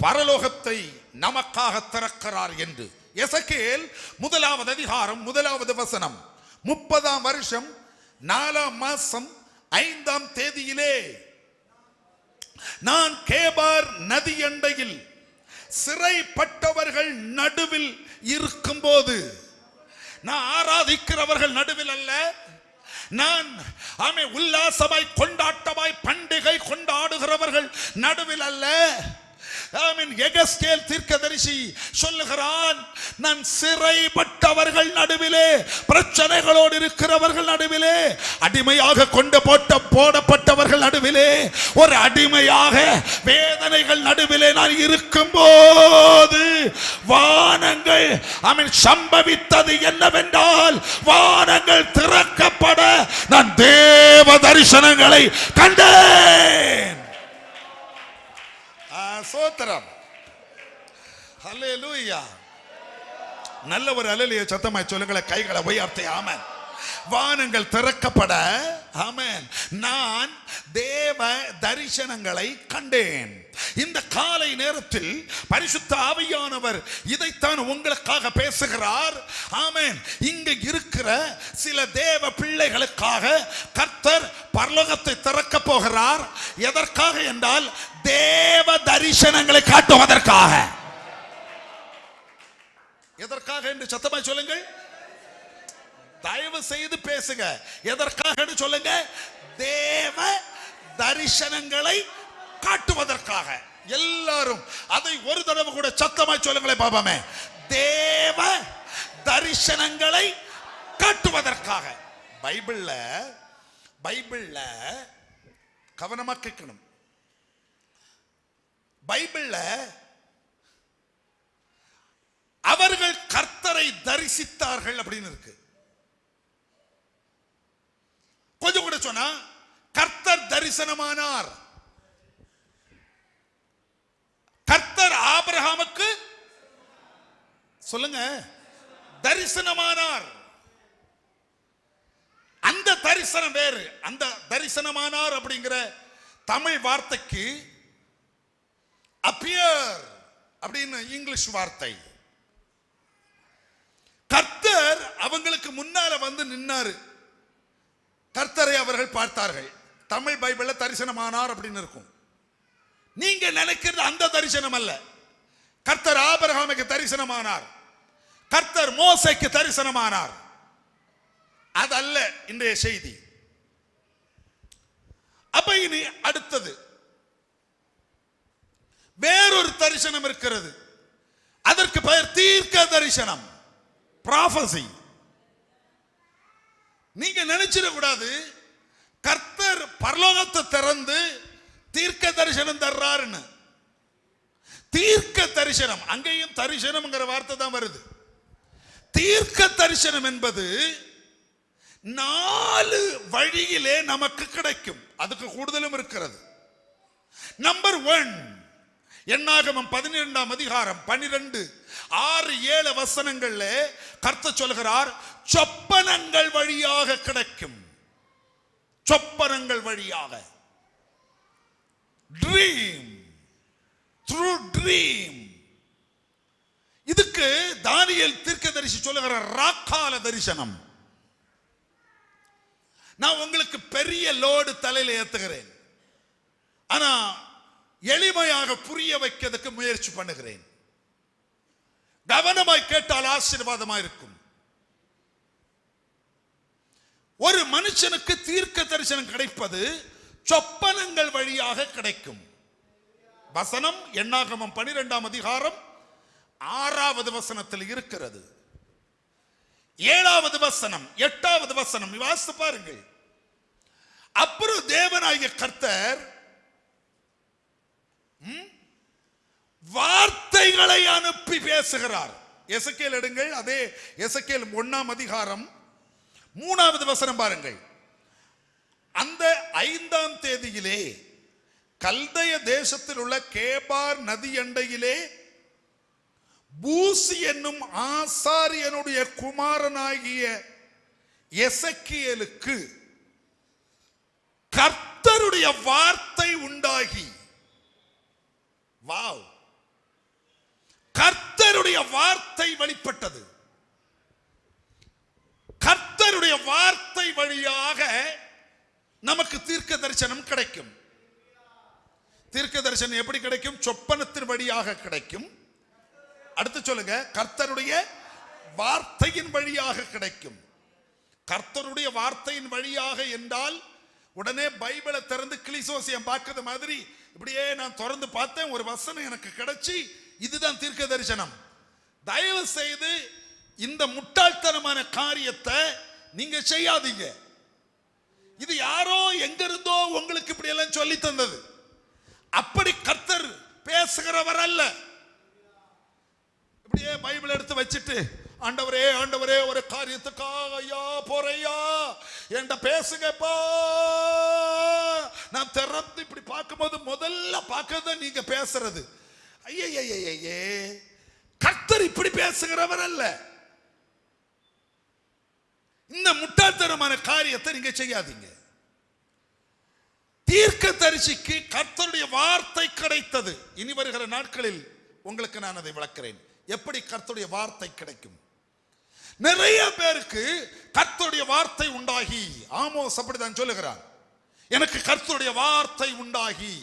பரலோகத்தை நமக்காக திறக்கிறார் என்று. எசேக்கியேல் 1வது அதிகாரம் 1வது வசனம். 30ஆம் வருஷம் 4ஆம் மாசம் 5ஆம் தேதியிலே நான் கேபார் நதி அண்டையில் சிறைப்பட்டவர்கள் நடுவில் இருக்கும்போது, நான் ஆராதிக்கிறவர்கள் நடுவில் அல்ல, நான் உல்லாசமாய் கொண்டாட்டமாய் பண்டிகை கொண்டாடுகிறவர்கள் நடுவில் அல்ல. எகஸ்கேல் தீர்க்கதரிசி சொல்லுகிறான், நான் சிறைப்பட்டவர்கள் நடுவிலே, பிரச்சனைகளோடு இருக்கிறவர்கள் நடுவிலே, அடிமையாக போடப்பட்டவர்கள் நடுவிலே, ஒரு அடிமையாக வேதனைகள் நடுவிலே நான் இருக்கும்போது வானங்கள் சம்பவித்தது என்னவென்றால், வானங்கள் திறக்கப்பட நான் தேவ தரிசனங்களை கண்டேன். சோத்திரம். ஹல்லேலூயா. நல்ல ஒரு அல்லேலூயா சத்தமாய் சொல்லுங்களேன், கைகளை உயர்த்தி. ஆமென். வானங்கள் திறக்கப்பட, ஆமென், நான் தேவ தரிசனங்களை கண்டேன். இந்த காலை நேரத்தில் பரிசுத்த ஆவியானவர் இதைத்தான் உங்களுக்காக பேசுகிறார். ஆமென். இங்க இருக்கிற சில தேவ பிள்ளைகளுக்காக கர்த்தர் பரலோகத்தை திறக்க போகிறார். எதற்காக என்றால், தேவ தரிசனங்களை காட்டுவதற்காக. எதற்காக என்று சத்தமாய் சொல்லுங்கள். தயவு செய்து பேசுங்க. எதற்காக சொல்லுங்க. தேவ தரிசனங்களை காட்டுவதற்காக. எல்லாரும் அதை ஒரு தடவை கூட சத்தமாய் சொல்லுங்களே பாபாமே. தேவ தரிசனங்களை காட்டுவதற்காக. பைபிள்ல கவனமா கேட்கணும். பைபிள்ல அவர்கள் கர்த்தரை தரிசித்தார்கள் அப்படின்னு இருக்கு. கொஞ்சம் கூட சொன்னா, கர்த்தர் தரிசனமானார். கர்த்தர் ஆபிரகாமுக்கு சொல்லுங்க தரிசனமானார். அந்த தரிசனம் வேறு. அந்த தரிசனமானார் அப்படிங்கிற தமிழ் வார்த்தைக்கு அப்பியர் அப்படின்னு இங்கிலீஷ் வார்த்தை. கர்த்தர் அவங்களுக்கு முன்னால வந்து நின்னாரு. கர்த்தரை அவர்கள் பார்த்தார்கள். தமிழ் பைபிள்ல தரிசனமானார் அப்படின்னு இருக்கும். நீங்க நினைக்கிறது அந்த தரிசனம் அல்ல. கர்த்தர் ஆபிரகாமுக்கு தரிசனமானார், கர்த்தர் மோசேக்கு தரிசனமானார். அதல்ல இன்றைய செய்தி. அப்ப இனி அடுத்தது வேறொரு தரிசனம் இருக்கிறது. அதற்கு பெயர் தீர்க்க தரிசனம், prophecy. நீங்க நினைச்சிட கூடாது கர்த்தர் பரலோகத்தை திறந்து தீர்க்க தரிசனம் தர்றாருன்னு. தீர்க்க தரிசனம், அங்கேயும் தரிசனம்ங்கிற வார்த்தை தான் வருது. தீர்க்க தரிசனம் என்பது 4 வழியிலே நமக்கு கிடைக்கும். அதுக்கு கூடுதலும் இருக்கிறது. நம்பர் 1, என்னாகமம் 12ஆம் அதிகாரம் 12, 6, 7 வசனங்கள்ல கர்த்தர் சொல்கிறார், சொப்பனங்கள் வழியாக கிடைக்கும். சொப்பனங்கள் வழியாக, ட்ரீம், த்ரூ ட்ரீம். இதுக்கு தானியேல் தீர்க்கதரிசி சொல்லுகிற ராக்கால தரிசனம். நான் உங்களுக்கு பெரிய லோடு தலையில ஏத்துகிறேன், ஆனா எளிமையாக புரிய வைக்கிறதுக்கு முயற்சி பண்ணுகிறேன். கவனமாய் கேட்டால் ஆசீர்வாதமா இருக்கும். ஒரு மனுஷனுக்கு தீர்க்க தரிசனம் கிடைப்பது சொப்பனங்கள் வழியாக கிடைக்கும். வசனம் என்னாகமம் 12ஆம் அதிகாரம் 6வது வசனத்தில் இருக்கிறது. 7வது வசனம், 8வது வசனம் வாசித்து பாருங்கள். அப்புறம் தேவனாகிய கர்த்தர் வார்த்தைகளை அனுப்பி பேசுகிறார். எசேக்கியேல் எடுங்கள். அதே எசேக்கியேல் 1ஆம் அதிகாரம் 3வது வசனம் பாருங்கள். அந்த 5ஆம் தேதியிலே கல்தய தேசத்தில் உள்ள கேபார் நதி அண்டையிலே பூசி என்னும் ஆசாரியனுடைய குமாரனாகிய எசேக்கியேலுக்கு கர்த்தருடைய வார்த்தை உண்டாகி, வாவ், கர்த்தருடைய வார்த்தை வெளிப்பட்டது. கர்த்தருடைய வார்த்தை வழியாக நமக்கு தீர்க்க தரிசனம் கிடைக்கும். தீர்க்க தரிசனம் எப்படி கிடைக்கும்? சொப்பனத்தின் வழியாக கிடைக்கும். அடுத்து சொல்லுங்க, கர்த்தருடைய வார்த்தையின் வழியாக கிடைக்கும். கர்த்தருடைய வார்த்தையின் வழியாக என்றால் உடனே பைபிளை திறந்து கிளிசோசியம் பார்க்கறது மாதிரி இப்படியே நான் திறந்து பார்த்தேன், ஒரு வசனம் எனக்கு கிடைச்சி இதுதான் தீர்க்க தரிசனம். தயவு செய்து இந்த முட்டாள்தனமான காரியத்தை நீங்க செய்யாதீங்க. இது யாரோ எங்க இருந்தோ உங்களுக்கு இப்படி எல்லாம் சொல்லி தந்தது. அப்படி கர்த்தர் பேசுகிறவர் அல்ல. இப்படியே பைபிள் எடுத்து வச்சிட்டு ஆண்டவரே ஆண்டவரே ஒரு காரியத்துக்காக ஐயா போறையா என்கிட்ட பேசுங்கப்பா. நான் திறந்து இப்படி பார்க்கும்போது முதல்ல பார்க்கறத நீங்க பேசுறது, ஐயே கர்த்தர் இப்படி பேசுகிறவர் அல்ல. இந்த முட்டாள்தனமான காரியத்தை நீங்க செய்யாதீங்க. தீர்க்கதரிசிக்கு கர்த்தருடைய வார்த்தை கிடைத்தது. இனி வருகிற நாட்களில் உங்களுக்கு நான் அதை விளக்குறேன், எப்படி கர்த்தருடைய வார்த்தை கிடைக்கும். நிறைய பேருக்கு கர்த்தருடைய வார்த்தை உண்டாகி, ஆமோஸ் அப்படிதான் சொல்லுகிறார், எனக்கு கர்த்தருடைய வார்த்தை உண்டாகி.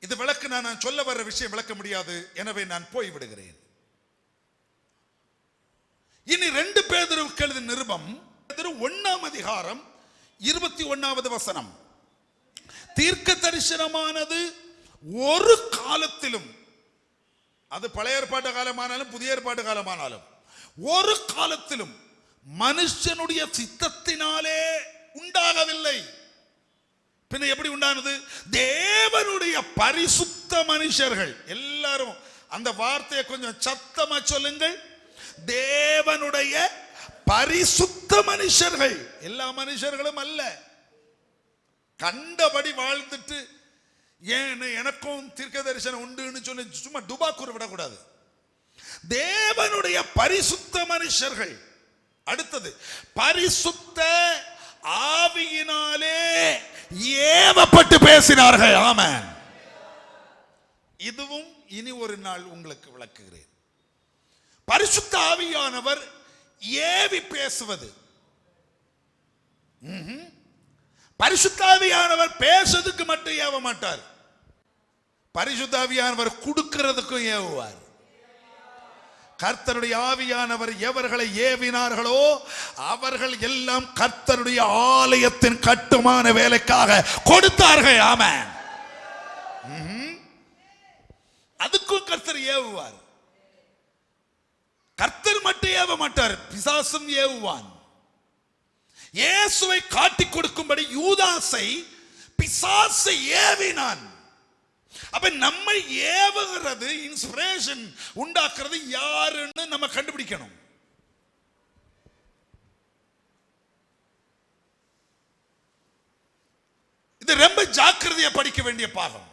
இது விளக்கு நான் சொல்ல வர்ற விஷயம் விளக்க முடியாது, எனவே நான் போய் விடுகிறேன். இனி 2 பேதுருவுக்கு எழுதின நிருபம் 1ஆம் அதிகாரம் 21வது வசனம். தீர்க்க தரிசனமானது ஒரு காலத்திலும், அது பழைய ஏற்பாட்டு காலமானாலும் புதிய ஏற்பாட்டு காலமானாலும், ஒரு காலத்திலும் மனுஷனுடைய சித்தத்தினாலே உண்டாகவில்லை. பின்ன எப்படி உண்டானது? தேவனுடைய பரிசுத்த மனுஷர்கள் எல்லாரும், அந்த வார்த்தையை கொஞ்சம் சத்தமா சொல்லுங்கள், தேவனுடைய பரிசுத்த மனுஷர்கள். எல்லா மனுஷர்களும் அல்ல. கண்டபடி வாழ்ந்துட்டு ஏன் எனக்கும் தீர்க்க தரிசனம் உண்டுன்னு சொல்லி சும்மா டுபாக்கூர் விடக்கூடாது. தேவனுடைய பரிசுத்த மனுஷர்கள். அடுத்தது, பரிசுத்த ஆவியினாலே ஏவப்பட்டு பேசினார்கள். ஆமென். இதுவும் இனி ஒரு நாள் உங்களுக்கு விளக்குகிறேன். பரிசுத்த ஆவியானவர் ஏவி பேசுவது. பரிசுத்த ஆவியானவர் பேசுறதுக்கு மட்டும் ஏவ மாட்டார், பரிசுத்த ஆவியானவர் கொடுக்கிறதுக்கும் ஏவுவார். கர்த்தருடைய ஆவியானவர் எவர்களை ஏவினார்களோ அவர்கள் எல்லாம் கர்த்தருடைய ஆலயத்தின் கட்டுமான வேலைக்காக கொடுத்தார்கள். ஆமென். அதுக்கும் கர்த்தர் ஏவுவார். கர்த்தர் மட்டும் ஏவ மாட்டார், பிசாசும் ஏவுவான். இயேசுவை காட்டிக் கொடுக்கும்படி யூதாசை பிசாசு ஏவினான். அப்ப நம்மை ஏவுகிறது, இன்ஸ்பிரேஷன் உண்டாக்குறது யாருன்னு நம்ம கண்டுபிடிக்கணும். இது ரொம்ப ஜாக்கிரதையா படிக்க வேண்டிய பாகம்.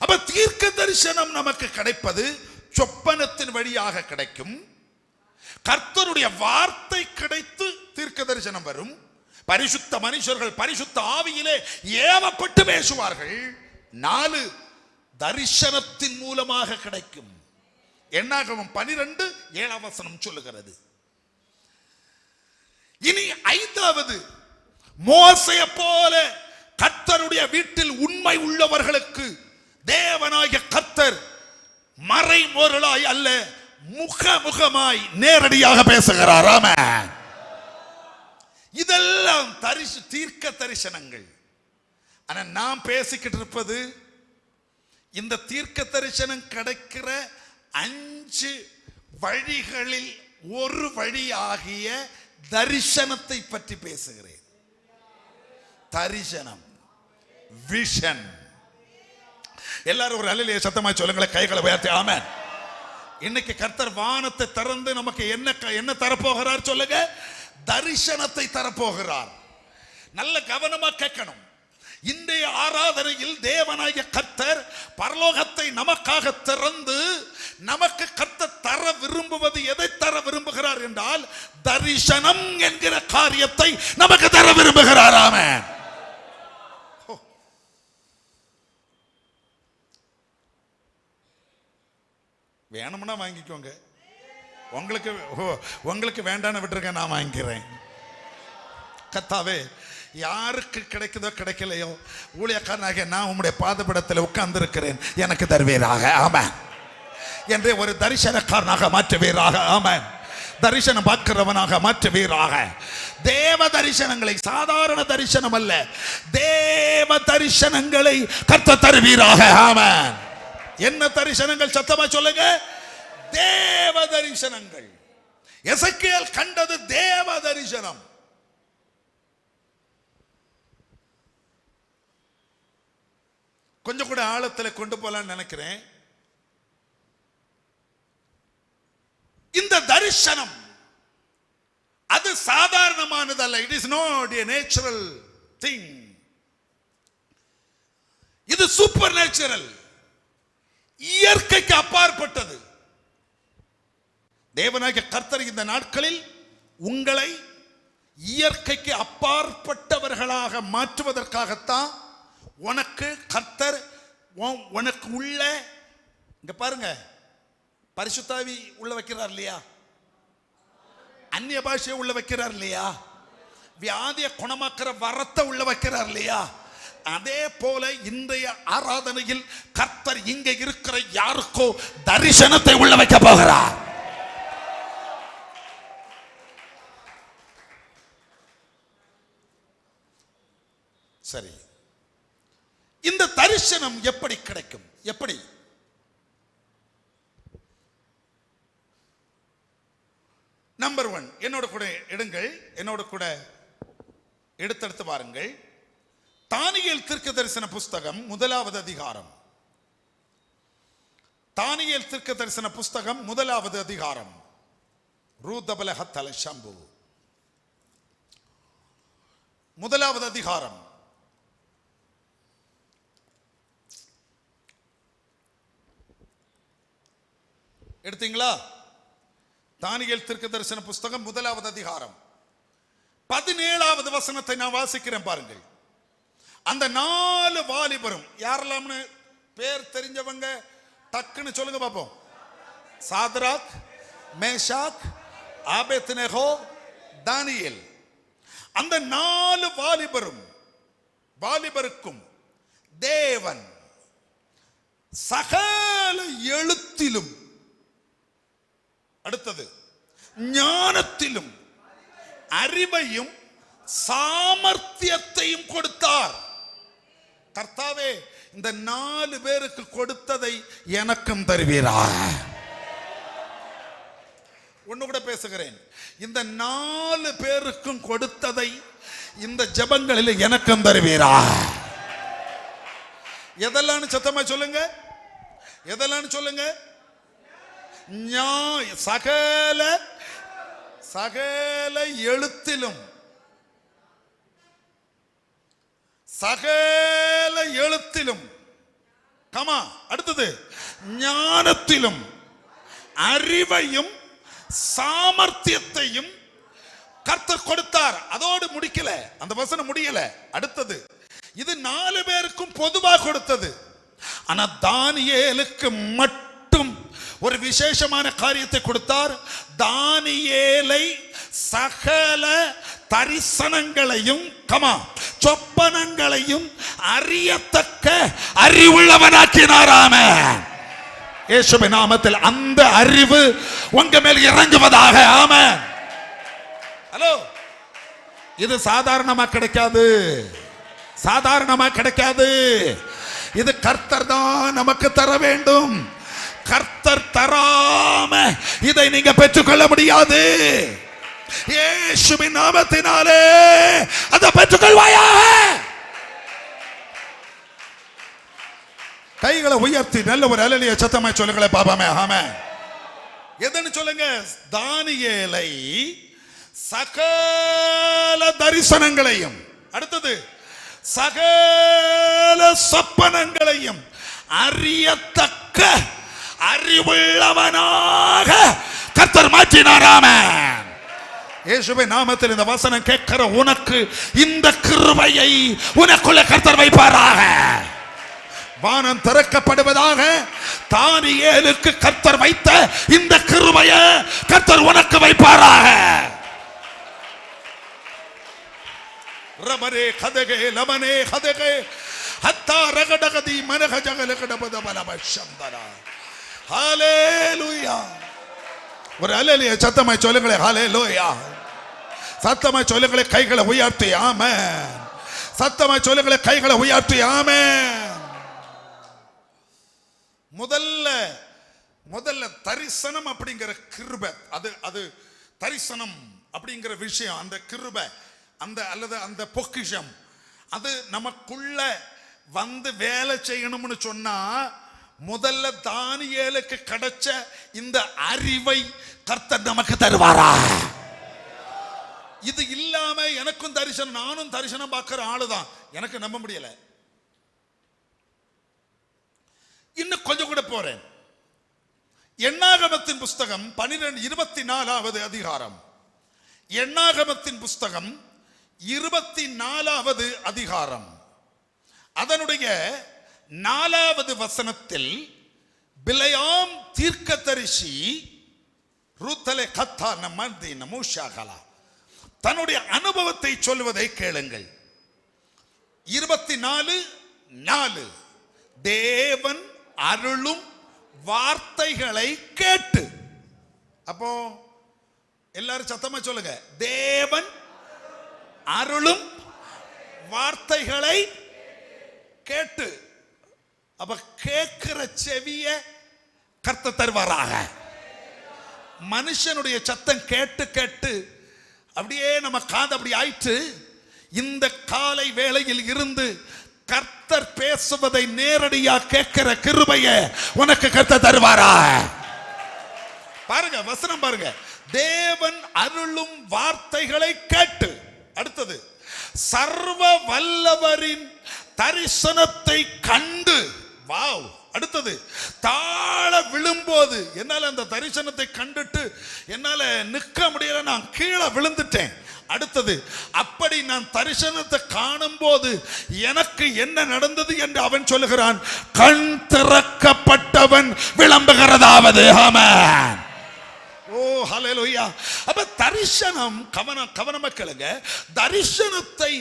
அப்ப தீர்க்க தரிசனம் நமக்கு கிடைப்பது சொப்பனத்தின் வழியாக கிடைக்கும். கர்த்தருடைய வார்த்தை கிடைத்து தீர்க்க தரிசனம் வரும். பரிசுத்த மனுஷர்கள் பரிசுத்த ஆவியிலே ஏவப்பட்டு பேசுவார்கள். 4 தரிசனத்தின் மூலமாக கிடைக்கும். என்னாகமம் 12:7 வசனம் சொல்லுகிறது. இனி 5வது, மோசேயை போல கர்த்தருடைய வீட்டில் உண்மை உள்ளவர்களுக்கு தேவனாகிய கர்த்தர் மறைமொருளாய் அல்ல முகமுகமாய் நேரடியாக பேசுகிறார். ஆமென். இதெல்லாம் தீர்க்க தரிசனங்கள். ஆனா நாம் பேசிக்கிட்டு இருப்பது இந்த தீர்க்க தரிசனம் கிடைக்கிற 5 வழிகளில் ஒரு வழியாகிய தரிசனத்தை பற்றி பேசுகிறேன். தரிசனம், விஷன். எல்லாரும் ஒரு அல்லேலூயா சத்தமா சொல்லுங்களேன், கைகளை உயர்த்தி. ஆமென். இன்னைக்கு கர்த்தர் வானத்தை திறந்து நமக்கு என்ன தரப்போகிறார் சொல்லுங்க? தரிசனத்தை தரப்போகிறார். நல்ல கவனமா கேட்கணும். இன்றைய ஆராதனையில் தேவனாகிய கர்த்தர் பரலோகத்தை நமக்காக திறந்து நமக்கு கர்த்தர் தர விரும்புவது எதை தர விரும்புகிறார் என்றால் தரிசனம் என்கிற காரியத்தை நமக்கு தர விரும்புகிறார். ஆமென். வேணும்னா வாங்கிக்கோங்க, உங்களுக்கு வேண்டான்னு விட்டுருக்க, நான் வாங்கிக்கிறேன். கர்த்தாவே யாருக்கு கிடைக்குதோ கிடைக்கலையோ, ஊழியக்காரனாக நான் உம்முடைய பாதபீடத்தில் உட்கார்ந்து இருக்கிறேன், எனக்கு தருவீராக. ஆமென். என்று ஒரு தரிசனக்காரனாக மாற்றுவீராக. ஆமென். தரிசனம் பார்க்கிறவனாக மாற்றுவீராக. தேவ தரிசனங்களை, சாதாரண தரிசனம் அல்ல, தேவ தரிசனங்களை கர்த்தர் தருவீராக. ஆமென். என்ன தரிசனங்கள்? சத்தமா சொல்லுங்க. தேவ தரிசனங்கள். எசேக்கியேல் கண்டது தேவ தரிசனம். கொஞ்சம் கூட ஆழத்தில் கொண்டு போலான்னு நினைக்கிறேன். இந்த தரிசனம் அது சாதாரணமானதல்ல. It is not a natural thing. இது சூப்பர் நேச்சுரல், இயற்கைக்கு அப்பாற்பட்டது. தேவனாகிய கர்த்தர் இந்த நாட்களில் உங்களை இயற்கைக்கு அப்பாற்பட்டவர்களாக மாற்றுவதற்காகத்தான் உனக்கு கர்த்தர் உனக்கு உள்ள, இங்க பாருங்க, பரிசுத்தாவி உள்ள வைக்கிறார் இல்லையா, அந்நிய பாஷையை உள்ள வைக்கிறார் இல்லையா, வியாதியை குணமாக்குற வரத்தை உள்ள வைக்கிறார் இல்லையா, அதே போல இன்றைய ஆராதனையில் கர்த்தர் இங்க இருக்கிற யாருக்கோ தரிசனத்தை உள்ள வைக்க போகிறார். சரி, இந்த தரிசனம் எப்படி கிடைக்கும்? எப்படி? நம்பர் 1, என்னோட கூட எடுங்கள், என்னோட கூட எடுத்தெடுத்து பாருங்கள். தானியேல் தீர்க்க தரிசன புஸ்தகம் 1வது அதிகாரம். தானியேல் தீர்க்க தரிசன புஸ்தகம் 1வது அதிகாரம். ரூதபலஹத்தல ஷம்பு 1வது அதிகாரம். எடுத்தீங்களா? தானியேல் தீர்க்க தரிசன புஸ்தகம் 1வது அதிகாரம் 17வது வசனத்தை நான் வாசிக்கிறேன் பாருங்கள். அந்த 4 வாலிபரும் யாரெல்லாம்னு பேர் தெரிஞ்சவங்க டக்குன்னு சொல்லுங்க பாப்போம். சாத்ராக், மேஷாக், ஆபேத்நேகோ, தானியேல். அந்த 4 வாலிபருக்கும் தேவன் சகல எழுத்திலும், அடுத்தது ஞானத்திலும் அறிவையும் சாமர்த்தியத்தையும் கொடுத்தார். கர்த்தாவே, இந்த 4 பேருக்கு கொடுத்ததை எனக்கும் தருவீரா? ஒண்ணு கூட பேசுகிறேன். இந்த 4 பேருக்கும் கொடுத்ததை இந்த ஜெபங்களில் எனக்கும் தருவீரா? எதெல்லாம் சத்தமா சொல்லுங்க. எதெல்லாம் சொல்லுங்க. சகல சகல எழுத்திலும், சகல எழுத்திலும், கமா, அடுத்தது ஞானத்திலும் அறிவையும் சாமர்த்தியத்தையும் கர்த்தர் கொடுத்தார். அதோடு முடிக்கல, அந்த வசனம் முடியல. அடுத்தது, இது 4 பேருக்கும் பொதுவாக கொடுத்தது. ஆனா தானியேலுக்கு மட்டும் ஒரு விசேஷமான காரியத்தை கொடுத்தார். தானியேலை சகல தரிசனங்களையும், கமா, சொப்பனங்களையும் அறியத்தக்க அறிவுள்ளவனாக்கினாராம. இயேசுவின் நாமத்தில் அந்த அறிவு உங்க மேல் இறங்குவதாக. ஆமென். ஹலோ, இது சாதாரணமா கிடைக்காது, சாதாரணமா கிடைக்காது. இது கர்த்தர் தான் நமக்கு தர வேண்டும். கர்த்தர் தராம இதை நீங்க பெற்றுக்கொள்ள முடியாது. இயேசுவின் நாமத்தினாலே அதை பெற்றுக்கொள்வாயாக. கைகளை உயர்த்தி நல்ல ஒரு அல்லேலூயா சத்தமா சொல்லுங்களே பாபாமே. ஆமென். எதுன்னு சொல்லுங்க. தானியேலை சகல தரிசனங்களையும், அடுத்தது சகல சொப்பனங்களையும் அறியத்தக்க அறிவுள்ளவனாக கர்த்தர் மாற்றினாராமே. இயேசுவின் நாமத்தில் இந்த வசனம் கேட்கிற உனக்கு இந்த கிருபையை உனக்குள்ள கர்த்தர் வைப்பாராக. வானம் திறக்கப்படுவதாக. தானியேலுக்கு கர்த்தர் வைத்த இந்த கிருபையை கர்த்தர் உனக்கு வைப்பாராக. ரபரே கதகே லமனே கதகே ஹத்தா ரகடகதி மனக ஜகலகடபத பலபஷந்தரா. ஹalleluya. ஒரு ஹalleluya சத்தமாய் சொல்லுங்களே. ஹalleluya. சத்தமாய் சொல்லுங்களே. கைகளை உயர்த்தி ஆமென். சத்தமாய் சொல்லுங்களே. கைகளை உயர்த்தி ஆமென். முதல்ல தரிசனம் அப்படிங்கிற கிருபை, அது தரிசனம் அப்படிங்கிற விஷயம், அந்த கிருபை, அந்த பொக்கிஷம், அது நமக்குள்ள வந்து வேலை செய்யணும்னு சொன்னா முதல்ல தானியேலுக்கு கிடைச்ச இந்த அறிவை கர்த்தர் நமக்கு தருவாரா? இது இல்லாம எனக்கும் தரிசனம், நானும் தரிசனம் பார்க்கிற ஆளுதான், எனக்கு நம்ப முடியல. இன்னும் கொஞ்சம் கூட போறேன். எண்ணாகமத்தின் புஸ்தகம் 24வது அதிகாரம். எண்ணாகமத்தின் புஸ்தகம் 24வது அதிகாரம். அதனுடைய 4வது வசனத்தில் பிலேயாம் தீர்க்கதரிசி ரூத்தலே கத்தா நமந்தி நமூஷாகலா தன்னுடைய அனுபவத்தை சொல்வதை கேளுங்கள். 24:4 தேவன் அருளும் வார்த்தைகளை கேட்டு. அப்போ எல்லாரும் சத்தமா சொல்லுங்க. தேவன் அருளும் வார்த்தைகளை கேட்டு. அப்ப கேட்கிற செவிய கர்த்தர் தருவாராக. மனுஷனுடைய சத்தம் கேட்டு கேட்டு அப்படியே நம்ம காது அப்படி ஆயிட்டு, இந்த காலை வேளையில் இருந்து கர்த்தர் பேசுவதை நேரடியா கேட்கிற கிருபையை உனக்கு கர்த்தர் தருவாரா? பாருங்க வசனம் பாருங்க. தேவன் அருளும் வார்த்தைகளை கேட்டு. அடுத்தது சர்வ வல்லவரின் தரிசனத்தை கண்டு. வாவ். அடுத்தது தாழ விழும்போது, என்னால அந்த தரிசனத்தை கண்டுட்டு என்னால நிற்க முடியல, நான் கீழே விழுந்துட்டேன். அடுத்தது அப்படி நான் தரிசனத்தை காணும் போது எனக்கு என்ன நடந்தது என்று அவன் சொல்லுகிறான். கண் திறக்கப்பட்டவன் விளம்புகிறதாவது. ஆமென். ஓ ஹல்லேலூயா. அப்ப தரிசனம், கவனமா கேளுங்க. தரிசனத்தை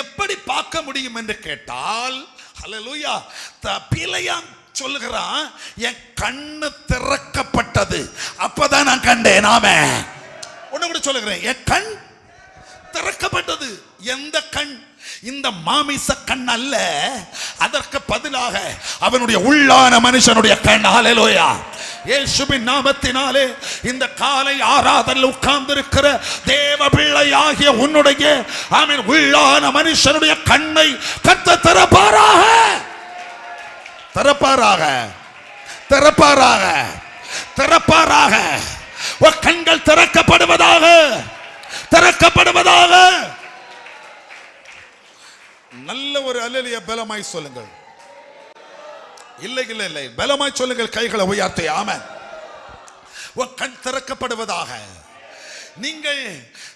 எப்படி பார்க்க முடியும் என்று கேட்டால், ஹல்லேலூயா, பிலேயாம் சொல்லுகிறான், என் கண்ணு திறக்கப்பட்டது, அப்பதான் நான் கண்டேன். ஆமென். ஒண்ணு கூட சொல்லுகிறேன், என் கண் திறக்கப்பட்டது. எந்த கண்? இந்த மாமிச கண் அல்ல, அதற்கு பதிலாக அவனுடைய உள்ளான மனுஷனுடைய கண். ஹல்லேலூயா. இயேசுவின் நாமத்தினாலே இந்த காலை ஆராதனையில் உட்கார்ந்திருக்கிற தேவ பிள்ளையாகிய உன்னுடைய ஆமென் உள்ளான மனுஷனுடைய கண்ணை கர்த்தர் திறப்பாராக. திறப்பாராக. திறப்பாராக. திறப்பாராக. உன் கண்கள் திறக்கப்படுவதாக. திறக்கப்படுவதாக. நல்ல ஒரு அல்லேலூயா பலமாய் சொல்லுங்கள். இல்லை இல்லை இல்லை, பலமாய் சொல்லுங்கள். கைகளை உயர்த்தி. ஆமென். உன் கண் திறக்கப்படுவதாக. நீங்கள்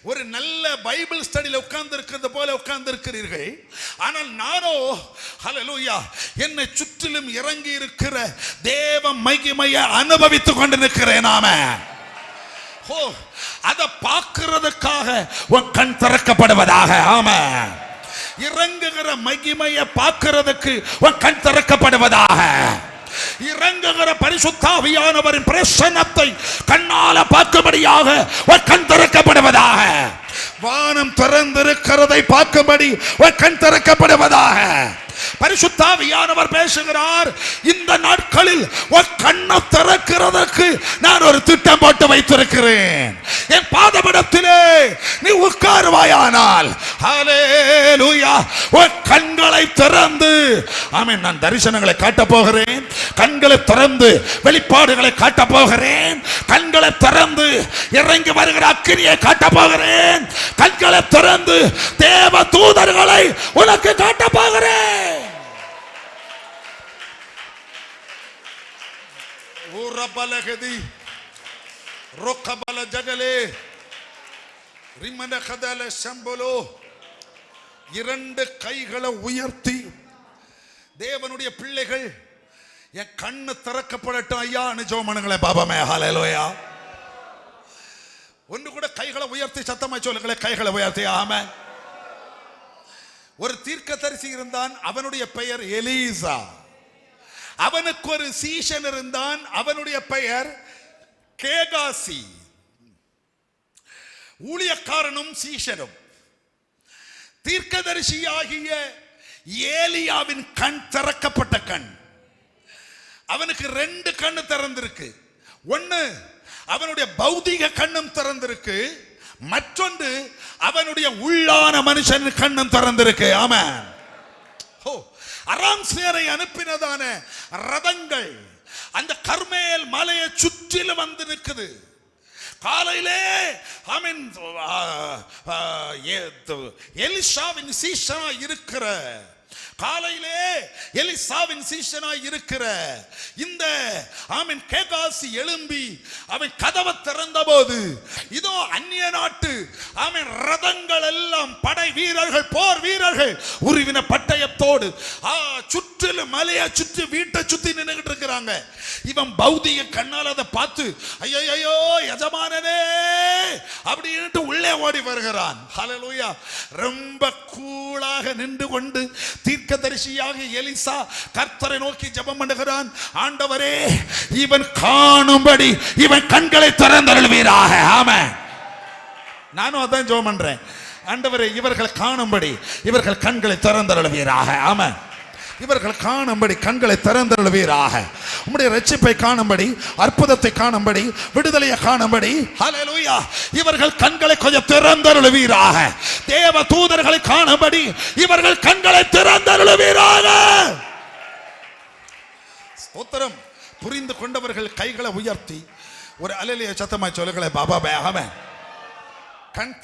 ஒரு நல்ல பைபிள் ஸ்டடியில் உட்கார்ந்து இருக்கிறது போல உட்கார்ந்து இருக்கிறீர்கள். ஆனால் நானோ ஹல்லேலூயா என்னை சுற்றிலும் இறங்கி இருக்கிற தேவ மகிமையை அனுபவித்துக் கொண்டு நிற்கிறேன். ஆமென். ஓ, அதை பார்க்கிறதுக்காக உன் கண் திறக்கப்படுவதாக. ஆமென். இறங்குகிற மகிமையை பார்க்கிறதுக்கு உன் கண் திறக்கப்படுவதாக. இறங்குகிற பரிசுத்த ஆவியானவரின் பிரசன்னத்தை கண்ணால பார்க்கும்படியாக உன் கண் திறக்கப்படுவதாக. வானம் திறந்திருக்கிறதை பார்க்கும்படி உன் கண் திறக்கப்படுவதாக. பரிசுத்த ஆவியானவர் பேசுகிறார், இந்த நாட்களில் உன் கண்ணை திறக்கிறதற்கு நான் ஒரு திட்டம் போட்டு வைத்திருக்கிறேன். என் பாதபடத்திலே நீ உட்காருவாயானால் ஹல்லேலூயா உன் கண்களை திறந்து, ஆமென், நான் தரிசனங்களை காட்டப் போகிறேன். கண்களை திறந்து வெளிப்பாடுகளை காட்டப் போகிறேன். கண்களை திறந்து இறங்கி வருகிற அக்கினியை காட்டப் போகிறேன். கண்களை திறந்து தேவ தூதர்களை உனக்கு காட்டப் போகிறேன். ஊரபலகதி ரொக்கபல ஜகலே ரிமன கதல சம்பலோ. இரண்டு கைகளை உயர்த்தி தேவனுடைய பிள்ளைகள் என் கண்ணு திறக்கப்படட்டும் ஐயா ஜெபம் பண்ணுங்களே. பாபாமே ஹல்லேலூயா. ஒன்று கூட கைகளை உயர்த்தி சத்தமாய் சொல்லுங்களே. கைகளை உயர்த்தி. ஆமென். ஒரு தீர்க்கதரிசி இருந்தான், அவனுடைய பெயர் எலீசா. அவனுக்கு ஒரு சீஷன் இருந்தான், அவனுடைய பெயர் கேகாசி. ஊழியக்காரனும் சீஷனும். தீர்க்கதரிசியாகிய ஏலியாவின் கண் திறக்கப்பட்ட கண். அவனுக்கு 2 கண்ணு திறந்திருக்கு. ஒன்னு அவனுடைய பௌதிக கண்ணும் திறந்திருக்கு, மற்றொன்று அவனுடைய உள்ளான மனுஷன் கண்ணும் திறந்திருக்கு. ஆமென். அராம் சேரை அனுப்பினதான ரதங்கள் அந்த கர்மேல் மலையை சுற்றிலும் வந்து நிற்குது. காலையிலே ஆமென் எலிசாவின் சீஷனா இருக்கிற காலையிலே எலிசாவின் சீஷனாய் இருக்கிற இந்த ஆமென் கேகாசி எழும்பி அவன் கதவை திறந்தபோது இதோ அந்நிய நாட்டு ஆமென் ரதங்கள் எல்லாம் படை வீரர்கள், போர் வீரர்கள் உருவின பட்டயத்தோடு சுற்றிலும் மலையை சுற்றி வீட்டை சுத்தி நின்றுகிட்டு இருக்கிறாங்க. இவன் பௌதிக கண்ணால் அதை பார்த்து ஐயோ எஜமானனே அப்படின்ட்டு உள்ளே ஓடி வருகிறான். ஹல்லேலூயா. ரொம்ப கூலாக நின்று கொண்டு தீர்க்கதரிசியாக எலிசா கர்த்தரை நோக்கி ஜெபம் பண்ணுகிறான். ஆண்டவரே, இவன் காணும்படி இவன் கண்களை திறந்தருள்வீராக. ஆமென். நானும் அதான் ஜெபம் பண்றேன். ஆண்டவரே, இவர்கள் காணும்படி இவர்கள் கண்களை திறந்தருள்வீராக. ஆமென். இவர்கள் காணும்படி கண்களை திறந்தருள்வீராக. உம்முடைய ரட்சிப்பை காணும்படி, அற்புதத்தை காணும்படி, விடுதலையை காணும்படி ஹல்லேலூயா இவர்கள் கண்களை கொஞ்சம் திறந்தருள்வீராக. தேவ தூதர்களை காணும்படி இவர்கள் கண்களை திறந்தருள்வீராக. ஸ்தோத்திரம். புரிந்து கொண்டவர்கள் கைகளை உயர்த்தி ஒரு அல்லேலூயா சத்தமாய் சொல்லுங்களே. பாபா ஆமென். கண்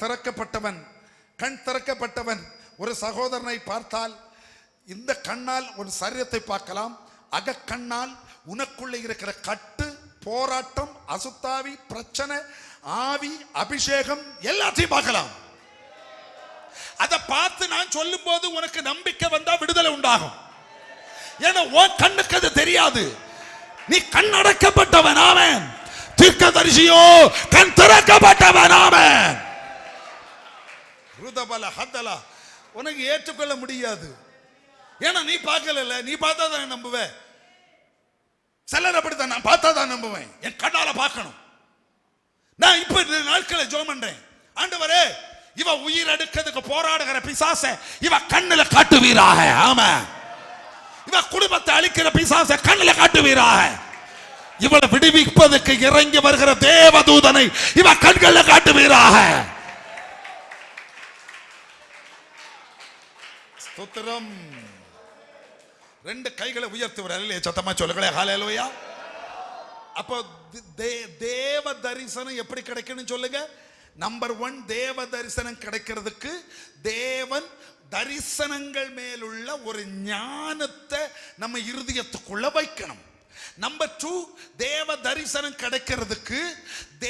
திறக்கப்பட்டவன் ஒரு சகோதரனை பார்த்தால் இந்த கண்ணால் ஒரு சரீரத்தை பார்க்கலாம், அகக்கண்ணால் உனக்குள்ளே இருக்கிற கட்டு, போராட்டம், அசுத்தாவி, பிரச்சனை, ஆவி, அபிஷேகம் எல்லாத்தையும் பார்க்கலாம். அதை பார்த்து நான் சொல்லும் போது உனக்கு நம்பிக்கை வந்தா விடுதலை உண்டாகும். ஏன்னா உன் கண்ணுக்கு அது தெரியாது. நீ கண் அடக்கப்பட்டவன். ஆமென். தீர்க்கதரிசியோ கண் திறக்கப்பட்டவன். ஆமென். ருதபல ஹதலா உனக்கு ஏற்றுக்கொள்ள முடியாது. ஏன்னா நீ பார்க்கல, நீ பார்த்தா தான் நம்புவேன். சிலர் அப்படித்தான், நான் பார்த்தா தான் நம்புவேன். என் கண்ணால பார்க்கணும். நான் இப்ப நாட்களை ஜெபம் பண்றேன். ஆண்டவரே, இவ உயிர் எடுக்கிறதுக்கு போராடுகிற பிசாசை இவ கண்ணுல காட்டுவீராக. ஆமென். இவ குடும்பத்தை அழிக்கிற பிசாசை கண்ணுல காட்டுவீராக. இவளை விடுவிப்பதற்கு இறங்கி வருகிற தேவதூதனை இவ கண்கள்ல காட்டுவீராக. ஸ்தோத்திரம். 2 கைகளை உயர்த்தி ஒரு அல்லேலூயா சத்தமா சொல்லுங்களே. ஹல்லேலூயா. அப்போ தேவ தரிசனம் எப்படி கிடைக்கணும் சொல்லுங்க. நம்பர் 1, தேவ தரிசனம் கிடைக்கிறதுக்கு தேவன் தரிசனங்கள் மேலுள்ள ஒரு ஞானத்தை நம்ம இருதயத்துக்குள்ள வைக்கணும். நம்பர் 2, தேவ தரிசனம் கிடைக்கிறதுக்கு